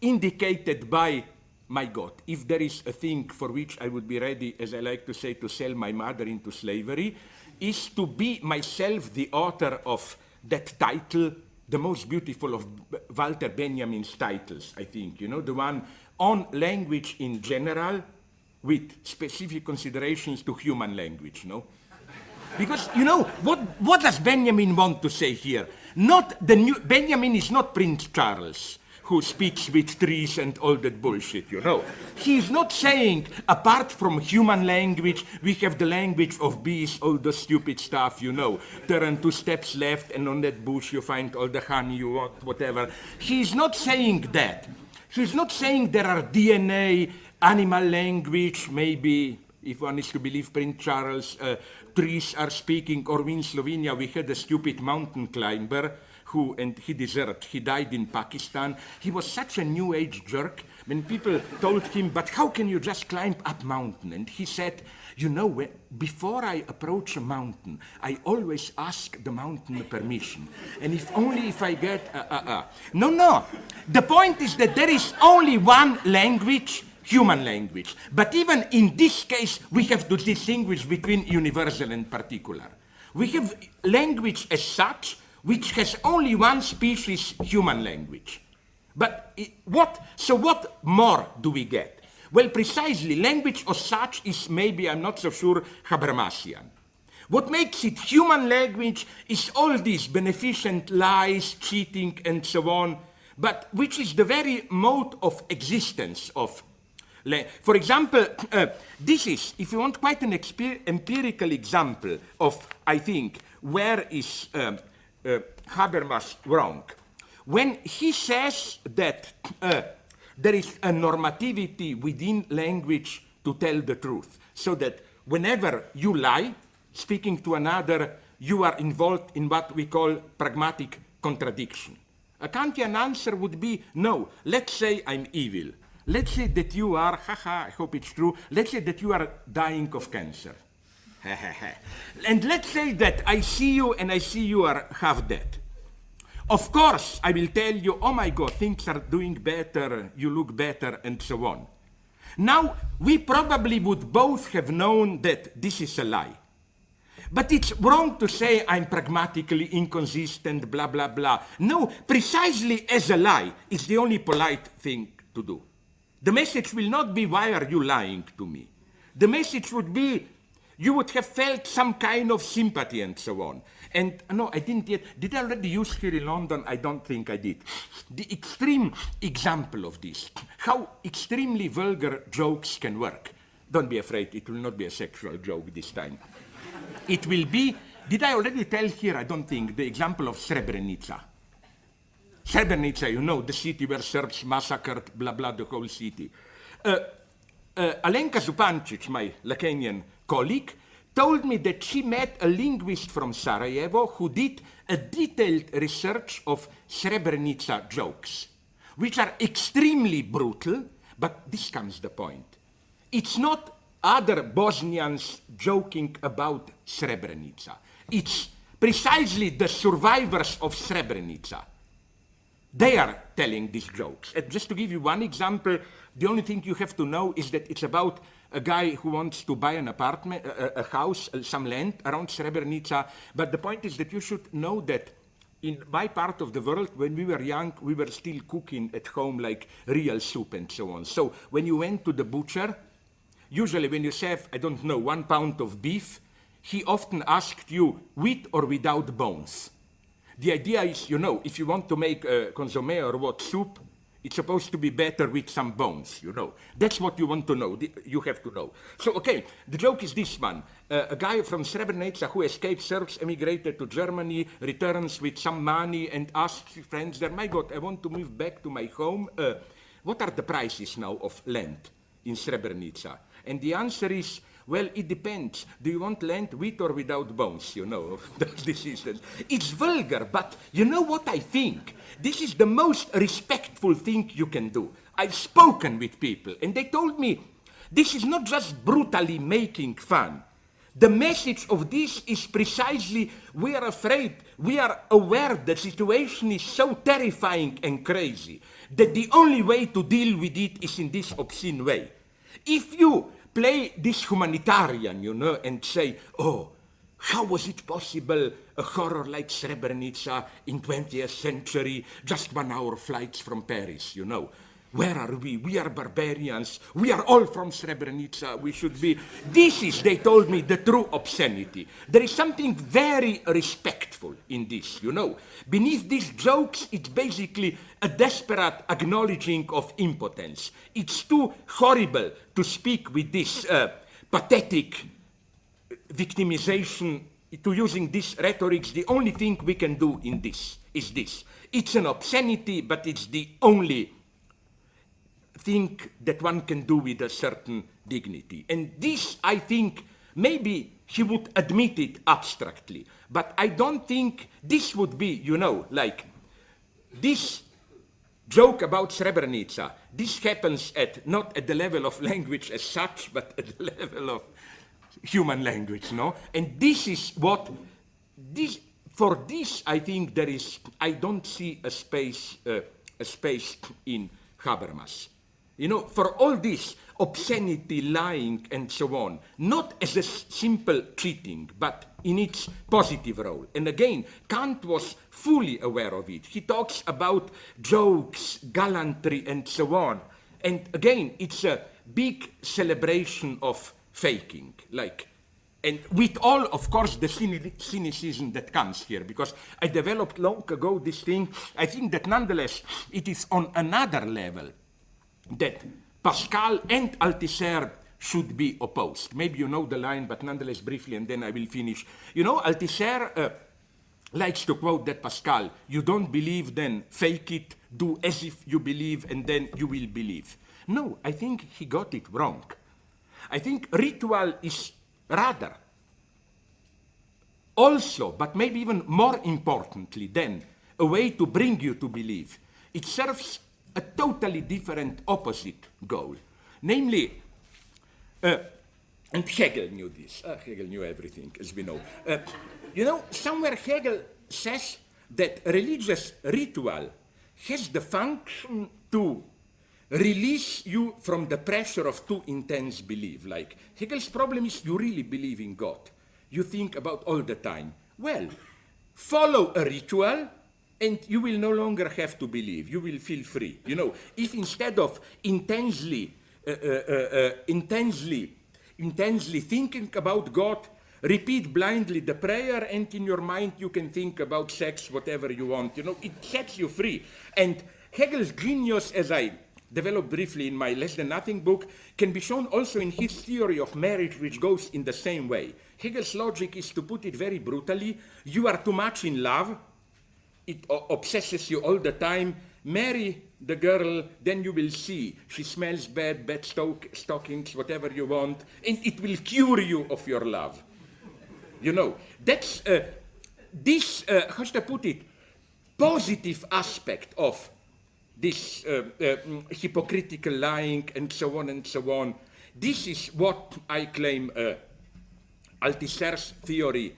indicated by, my God, if there is a thing for which I would be ready, as I like to say, to sell my mother into slavery, is to be myself the author of that title, the most beautiful of Walter Benjamin's titles, I think, you know, the one on language in general with specific considerations to human language, no? Because, you know, what does Benjamin want to say here? Benjamin is not Prince Charles, who speaks with trees and all that bullshit, you know. He is not saying, apart from human language, we have the language of bees, all the stupid stuff, you know. Turn 2 steps left and on that bush you find all the honey you want, whatever. He is not saying that. He is not saying there are DNA, animal language, maybe, if one is to believe Prince Charles, trees are speaking, or in Slovenia we had a stupid mountain climber and he deserted. He died in Pakistan. He was such a new age jerk when people told him, but how can you just climb up mountain? And he said, you know, before I approach a mountain, I always ask the mountain permission. And if I get, No. The point is that there is only one language, human language. But even in this case, we have to distinguish between universal and particular. We have language as such, which has only one species, human language. But what more do we get? Well, precisely, language as such is maybe, I'm not so sure, Habermasian. What makes it human language is all these beneficent lies, cheating, and so on, but which is the very mode of existence of. For example, this is, if you want, quite an empirical example of, I think, where is Habermas wrong. When he says that there is a normativity within language to tell the truth, so that whenever you lie, speaking to another, you are involved in what we call pragmatic contradiction. A Kantian answer would be, no, let's say I'm evil. Let's say that you are, haha, I hope it's true, let's say that you are dying of cancer. And let's say that I see you and I see you are half dead. Of course, I will tell you, oh my God, things are doing better, you look better, and so on. Now, we probably would both have known that this is a lie. But it's wrong to say I'm pragmatically inconsistent, blah, blah, blah. No, precisely as a lie is the only polite thing to do. The message will not be, why are you lying to me? The message would be, you would have felt some kind of sympathy and so on. And no, I didn't yet. Did I already use here in London? I don't think I did. The extreme example of this, how extremely vulgar jokes can work. Don't be afraid, it will not be a sexual joke this time. It will be, did I already tell here, I don't think, the example of Srebrenica. Srebrenica, you know, the city where Serbs massacred, blah, blah, the whole city. Alenka Zupancic, my Lacanian colleague, told me that she met a linguist from Sarajevo who did a detailed research of Srebrenica jokes, which are extremely brutal, but this comes the point. It's not other Bosnians joking about Srebrenica. It's precisely the survivors of Srebrenica. They are telling these jokes. And just to give you one example, the only thing you have to know is that it's about a guy who wants to buy an apartment, a house, some land around Srebrenica. But the point is that you should know that in my part of the world, when we were young, we were still cooking at home like real soup and so on. So when you went to the butcher, usually when you have, I don't know, 1 pound of beef, he often asked you with or without bones. The idea is, you know, if you want to make a consommé or what soup, it's supposed to be better with some bones, you know. That's what you want to know, you have to know. So, okay, the joke is this one. A guy from Srebrenica who escaped Serbs, emigrated to Germany, returns with some money and asks his friends there, my God, I want to move back to my home. What are the prices now of land in Srebrenica? And the answer is, well, it depends. Do you want land with or without bones, you know, of those decisions? It's vulgar, but you know what I think? This is the most respectful thing you can do. I've spoken with people, and they told me, this is not just brutally making fun. The message of this is precisely, we are afraid, we are aware the situation is so terrifying and crazy that the only way to deal with it is in this obscene way. If you play this humanitarian, you know, and say, oh, how was it possible, a horror like Srebrenica in 20th century, just 1 hour flights from Paris, you know. Where are we? We are barbarians. We are all from Srebrenica. We should be. This is, they told me, the true obscenity. There is something very respectful in this, you know. Beneath these jokes, it's basically a desperate acknowledging of impotence. It's too horrible to speak with this pathetic victimization, to using this rhetoric. The only thing we can do in this is this. It's an obscenity, but it's the only thing that one can do with a certain dignity. And this, I think, maybe he would admit it abstractly, but I don't think this would be, you know, like this joke about Srebrenica. This happens not at the level of language as such, but at the level of human language, no? And this is what, for this, I think there is, I don't see a space in Habermas. You know, for all this obscenity, lying, and so on, not as a simple cheating, but in its positive role. And again, Kant was fully aware of it. He talks about jokes, gallantry, and so on. And again, it's big celebration of faking, like, and with all, of course, the cynicism that comes here, because I developed long ago this thing. I think that nonetheless it is on another level that Pascal and Althusser should be opposed. Maybe you know the line, but nonetheless briefly, and then I will finish. You know, Althusser likes to quote that Pascal, you don't believe, then fake it, do as if you believe, and then you will believe. No, I think he got it wrong. I think ritual is rather also, but maybe even more importantly than a way to bring you to believe. It serves a totally different opposite goal. Namely, and Hegel knew this. Hegel knew everything, as we know. You know, somewhere Hegel says that religious ritual has the function to release you from the pressure of too intense belief. Like, Hegel's problem is you really believe in God. You think about all the time. Well, follow a ritual and you will no longer have to believe. You will feel free. You know, if instead of intensely thinking about God, repeat blindly the prayer, and in your mind you can think about sex, whatever you want. You know, it sets you free. And Hegel's genius, as I developed briefly in my Less Than Nothing book, can be shown also in his theory of marriage, which goes in the same way. Hegel's logic is, to put it very brutally, you are too much in love, it obsesses you all the time, marry the girl, then you will see. She smells bad, bad stockings, whatever you want, and it will cure you of your love. You know, that's this, how should I put it, positive aspect of this hypocritical lying and so on and so on. This is what I claim Althusser's theory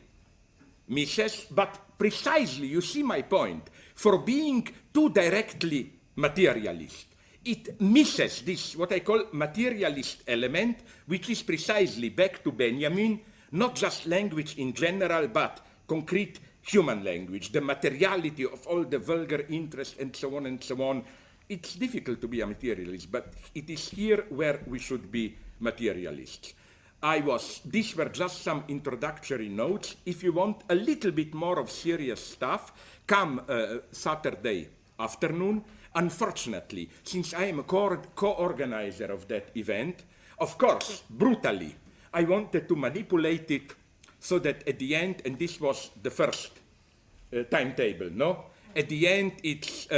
misses, but precisely, you see my point, for being too directly materialist. It misses this, what I call materialist element, which is precisely, back to Benjamin, not just language in general, but concrete human language, the materiality of all the vulgar interest and so on and so on. It's difficult to be a materialist, but it is here where we should be materialists. These were just some introductory notes. If you want a little bit more of serious stuff, come Saturday afternoon. Unfortunately, since I am a co-organizer of that event, of course, brutally, I wanted to manipulate it so that at the end, and this was the first timetable, no? At the end, it's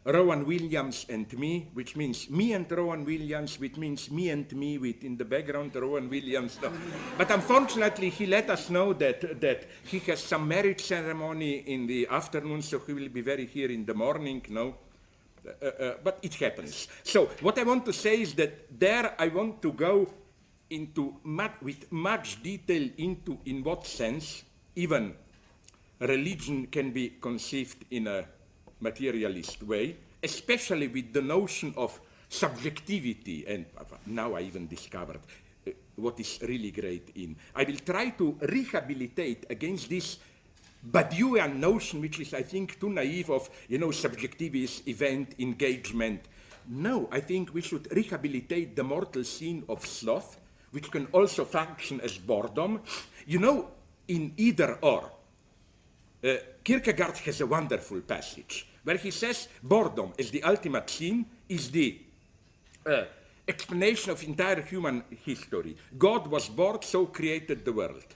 Rowan Williams and me, which means me and Rowan Williams, which means me and me, with in the background Rowan Williams. No. But unfortunately, he let us know that he has some marriage ceremony in the afternoon, so he will be very here in the morning, no? But it happens. So what I want to say is that there I want to go into with much detail into in what sense even religion can be conceived in a materialist way, especially with the notion of subjectivity, and now I even discovered what is really great in. I will try to rehabilitate against this Badiouian notion, which is, I think, too naive of, you know, subjectivist event engagement. No, I think we should rehabilitate the mortal sin of sloth, which can also function as boredom. You know, in either or, Kierkegaard has a wonderful passage where he says boredom as the ultimate sin is the explanation of entire human history. God was bored, so created the world.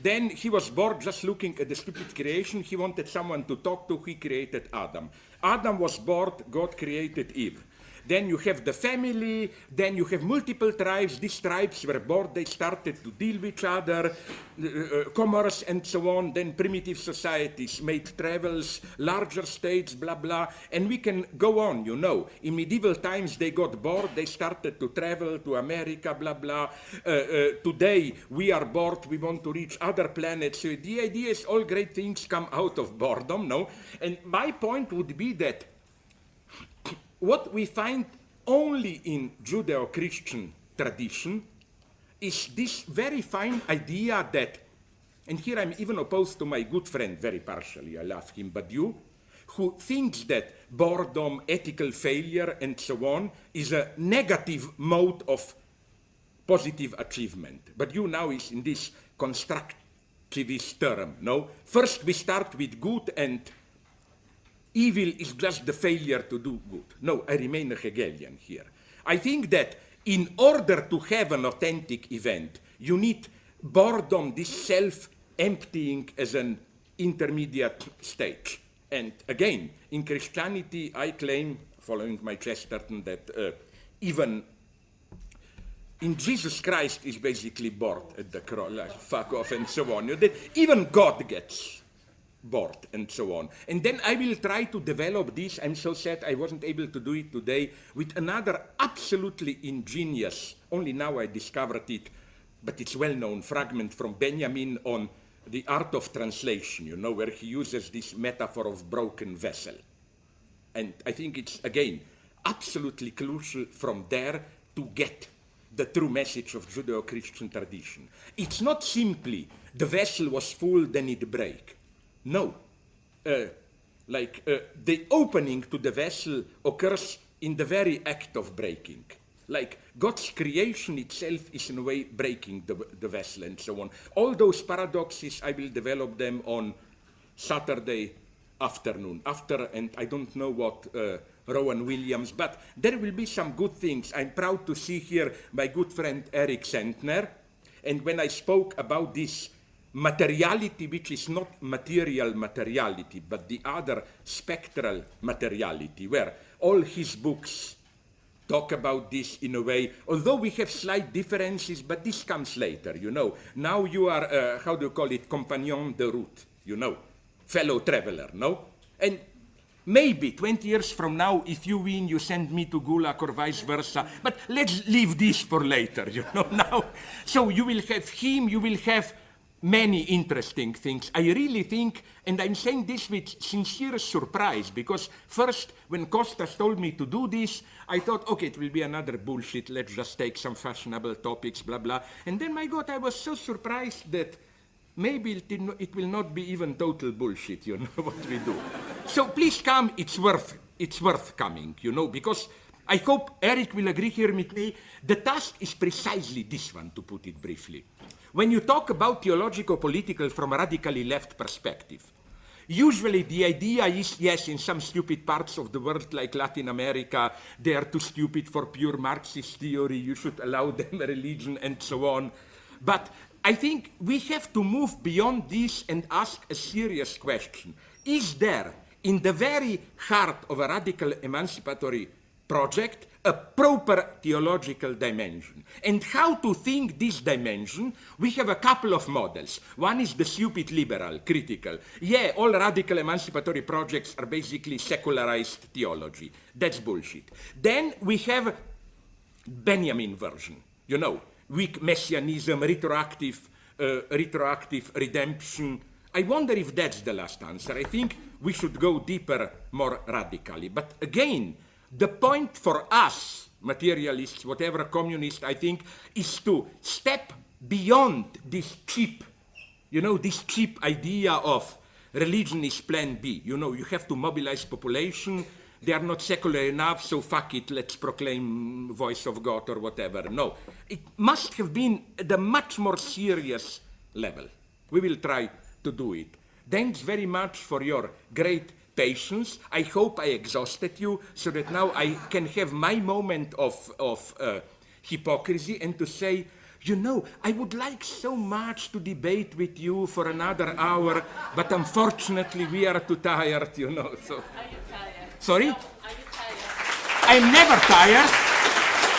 Then he was bored just looking at the stupid creation. He wanted someone to talk to. He created Adam. Adam was bored. God created Eve. Then you have the family, then you have multiple tribes. These tribes were bored, they started to deal with each other, commerce and so on. Then primitive societies made travels, larger states, blah, blah. And we can go on, you know. In medieval times, they got bored, they started to travel to America, blah, blah. Today, we are bored, we want to reach other planets. So the idea is all great things come out of boredom, no? And my point would be that what we find only in Judeo-Christian tradition is this very fine idea that, and here I'm even opposed to my good friend very partially, I love him, Badiou, who thinks that boredom, ethical failure, and so on is a negative mode of positive achievement. But you now is in this constructivist term, no? First we start with good and evil is just the failure to do good. No, I remain a Hegelian here. I think that in order to have an authentic event, you need boredom, this self-emptying as an intermediate stage. And again, in Christianity, I claim, following my Chesterton, that even in Jesus Christ is basically bored at the cross, like fuck off and so on. That even God gets bored and so on. And then I will try to develop this. I'm so sad I wasn't able to do it today with another absolutely ingenious, only now I discovered it, but it's well-known fragment from Benjamin on the art of translation, you know, where he uses this metaphor of broken vessel. And I think it's, again, absolutely crucial from there to get the true message of Judeo-Christian tradition. It's not simply the vessel was full, then it break. No. The opening to the vessel occurs in the very act of breaking. Like God's creation itself is in a way breaking the vessel and so on. All those paradoxes, I will develop them on Saturday afternoon. And I don't know what Rowan Williams, but there will be some good things. I'm proud to see here my good friend Eric Sentner. And when I spoke about this materiality, which is not material materiality, but the other spectral materiality, where all his books talk about this in a way, although we have slight differences, but this comes later, you know. Now you are, how do you call it, compagnon de route, you know, fellow traveler, no? And maybe 20 years from now, if you win, you send me to Gulag or vice versa, but let's leave this for later, you know, now. So you will have him, you will have many interesting things. I really think, and I'm saying this with sincere surprise, because first, when Kostas told me to do this, I thought, okay, it will be another bullshit, let's just take some fashionable topics, blah, blah. And then, my God, I was so surprised that maybe it will not be even total bullshit, you know, what we do. So please come, it's worth coming, you know, because I hope Eric will agree here with me. The task is precisely this one, to put it briefly. When you talk about theological-political from a radically left perspective, usually the idea is, yes, in some stupid parts of the world like Latin America, they are too stupid for pure Marxist theory, you should allow them a religion and so on. But I think we have to move beyond this and ask a serious question. Is there, in the very heart of a radical emancipatory project, a proper theological dimension? And how to think this dimension? We have a couple of models. One is the stupid liberal, critical. Yeah, all radical emancipatory projects are basically secularized theology. That's bullshit. Then we have Benjamin version, you know, weak messianism, retroactive redemption. I wonder if that's the last answer. I think we should go deeper, more radically. But again, the point for us, materialists, whatever communists, I think, is to step beyond this cheap, you know, this cheap idea of religion is plan B. You know, you have to mobilize population. They are not secular enough, so fuck it, let's proclaim voice of God or whatever. No, it must have been at a much more serious level. We will try to do it. Thanks very much for your great patience. I hope I exhausted you so that now I can have my moment of hypocrisy and to say, you know, I would like so much to debate with you for another hour, but unfortunately we are too tired, you know. So. Are you tired? Sorry? No, are you tired? I'm never tired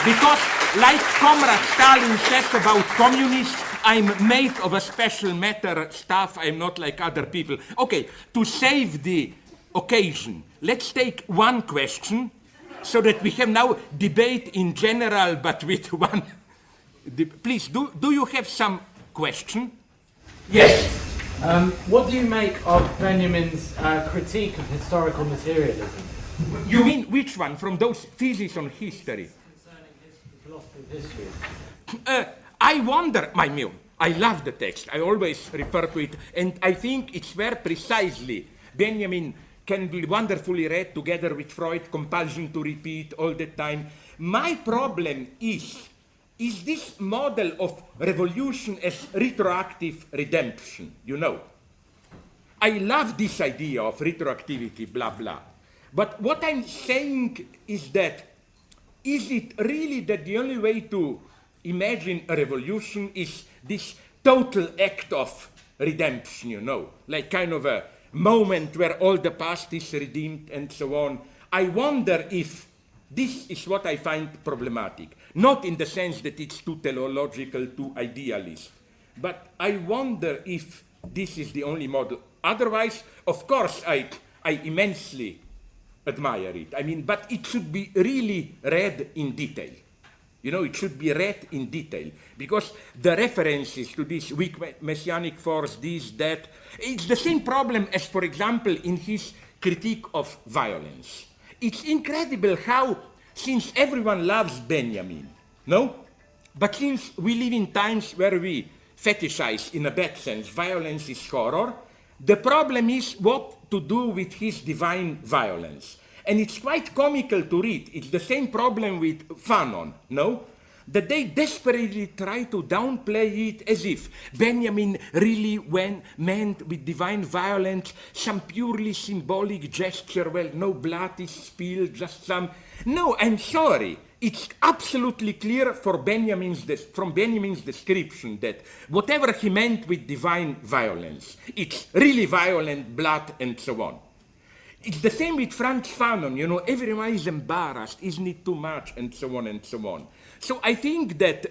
because, like Comrade Stalin says about communists, I'm made of a special matter stuff. I'm not like other people. Okay, to save the occasion, let's take one question so that we have now debate in general, but with one. Please, do you have some question? Yes. What do you make of Benjamin's critique of historical materialism? You mean which one? From those theses on history? Concerning the philosophy of history. I wonder, I love the text. I always refer to it, and I think it's where precisely Benjamin can be wonderfully read together with Freud, compulsion to repeat all the time. My problem is this model of revolution as retroactive redemption, you know. I love this idea of retroactivity, blah, blah. But what I'm saying is that, is it really that the only way to imagine a revolution is this total act of redemption, you know, like kind of a moment where all the past is redeemed and so on? I wonder if this is what I find problematic, not in the sense that it's too teleological, too idealist, but I wonder if this is the only model. Otherwise, of course, I immensely admire it. I mean, but it should be really read in detail. You know, it should be read in detail, because the references to this weak messianic force, this, that, it's the same problem as, for example, in his critique of violence. It's incredible how, since everyone loves Benjamin, no? But since we live in times where we fetishize, in a bad sense, violence is horror, the problem is what to do with his divine violence. And it's quite comical to read. It's the same problem with Fanon, no? That they desperately try to downplay it as if Benjamin really meant with divine violence some purely symbolic gesture, well, no blood is spilled, just some... No, I'm sorry. It's absolutely clear from Benjamin's description that whatever he meant with divine violence, it's really violent blood and so on. It's the same with Franz Fanon, you know, everyone is embarrassed, isn't it too much, and so on and so on. So I think that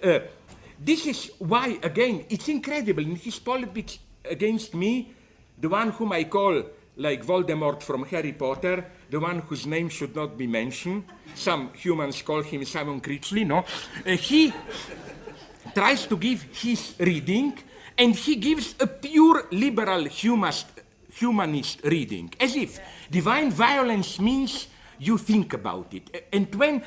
this is why, again, it's incredible in his politics against me, the one whom I call like Voldemort from Harry Potter, the one whose name should not be mentioned. Some humans call him Simon Critchley, no? He tries to give his reading, and he gives a pure liberal humanist reading, as if divine violence means you think about it. And when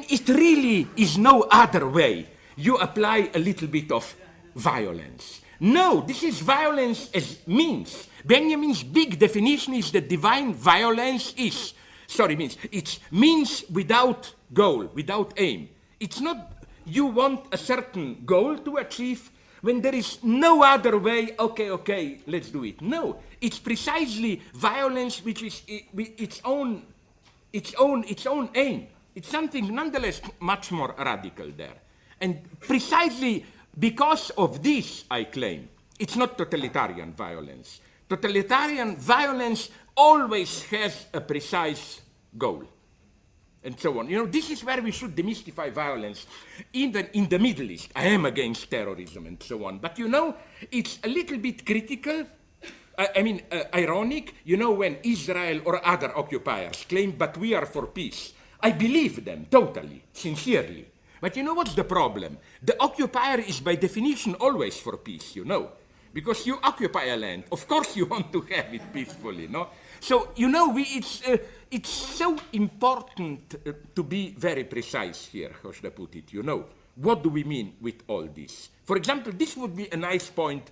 it really is no other way, you apply a little bit of violence. No, this is violence as means. Benjamin's big definition is that divine violence is, it's means without goal, without aim. It's not you want a certain goal to achieve when there is no other way, okay, let's do it. No, it's precisely violence which is its own aim. It's something nonetheless much more radical there. And precisely because of this, I claim, it's not totalitarian violence. Totalitarian violence always has a precise goal, and so on. You know, this is where we should demystify violence. Even in the Middle East, I am against terrorism and so on. But you know, it's a little bit critical, ironic, you know, when Israel or other occupiers claim, but we are for peace. I believe them totally, sincerely. But you know what's the problem? The occupier is by definition always for peace, you know. Because you occupy a land, of course you want to have it peacefully, no? So, you know, it's so important to be very precise here, how should I put it, you know. What do we mean with all this? For example, this would be a nice point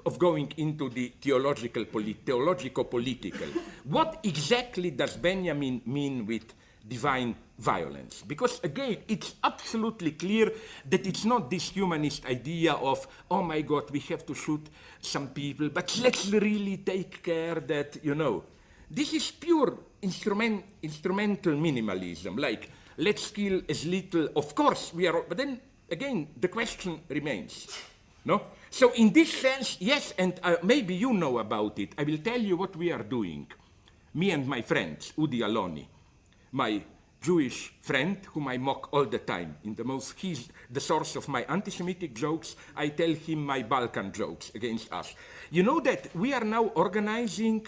of going into the theologico-political. What exactly does Benjamin mean with divine violence? Because again, it's absolutely clear that it's not this humanist idea of, oh my God, we have to shoot some people, but let's really take care that, you know, this is pure instrumental minimalism, like let's kill as little, of course we are, but then again, the question remains, no? So in this sense, yes, and maybe you know about it, I will tell you what we are doing. Me and my friends, Udi Aloni, my Jewish friend whom I mock all the time. He's the source of my anti-Semitic jokes. I tell him my Balkan jokes against us. You know that we are now organizing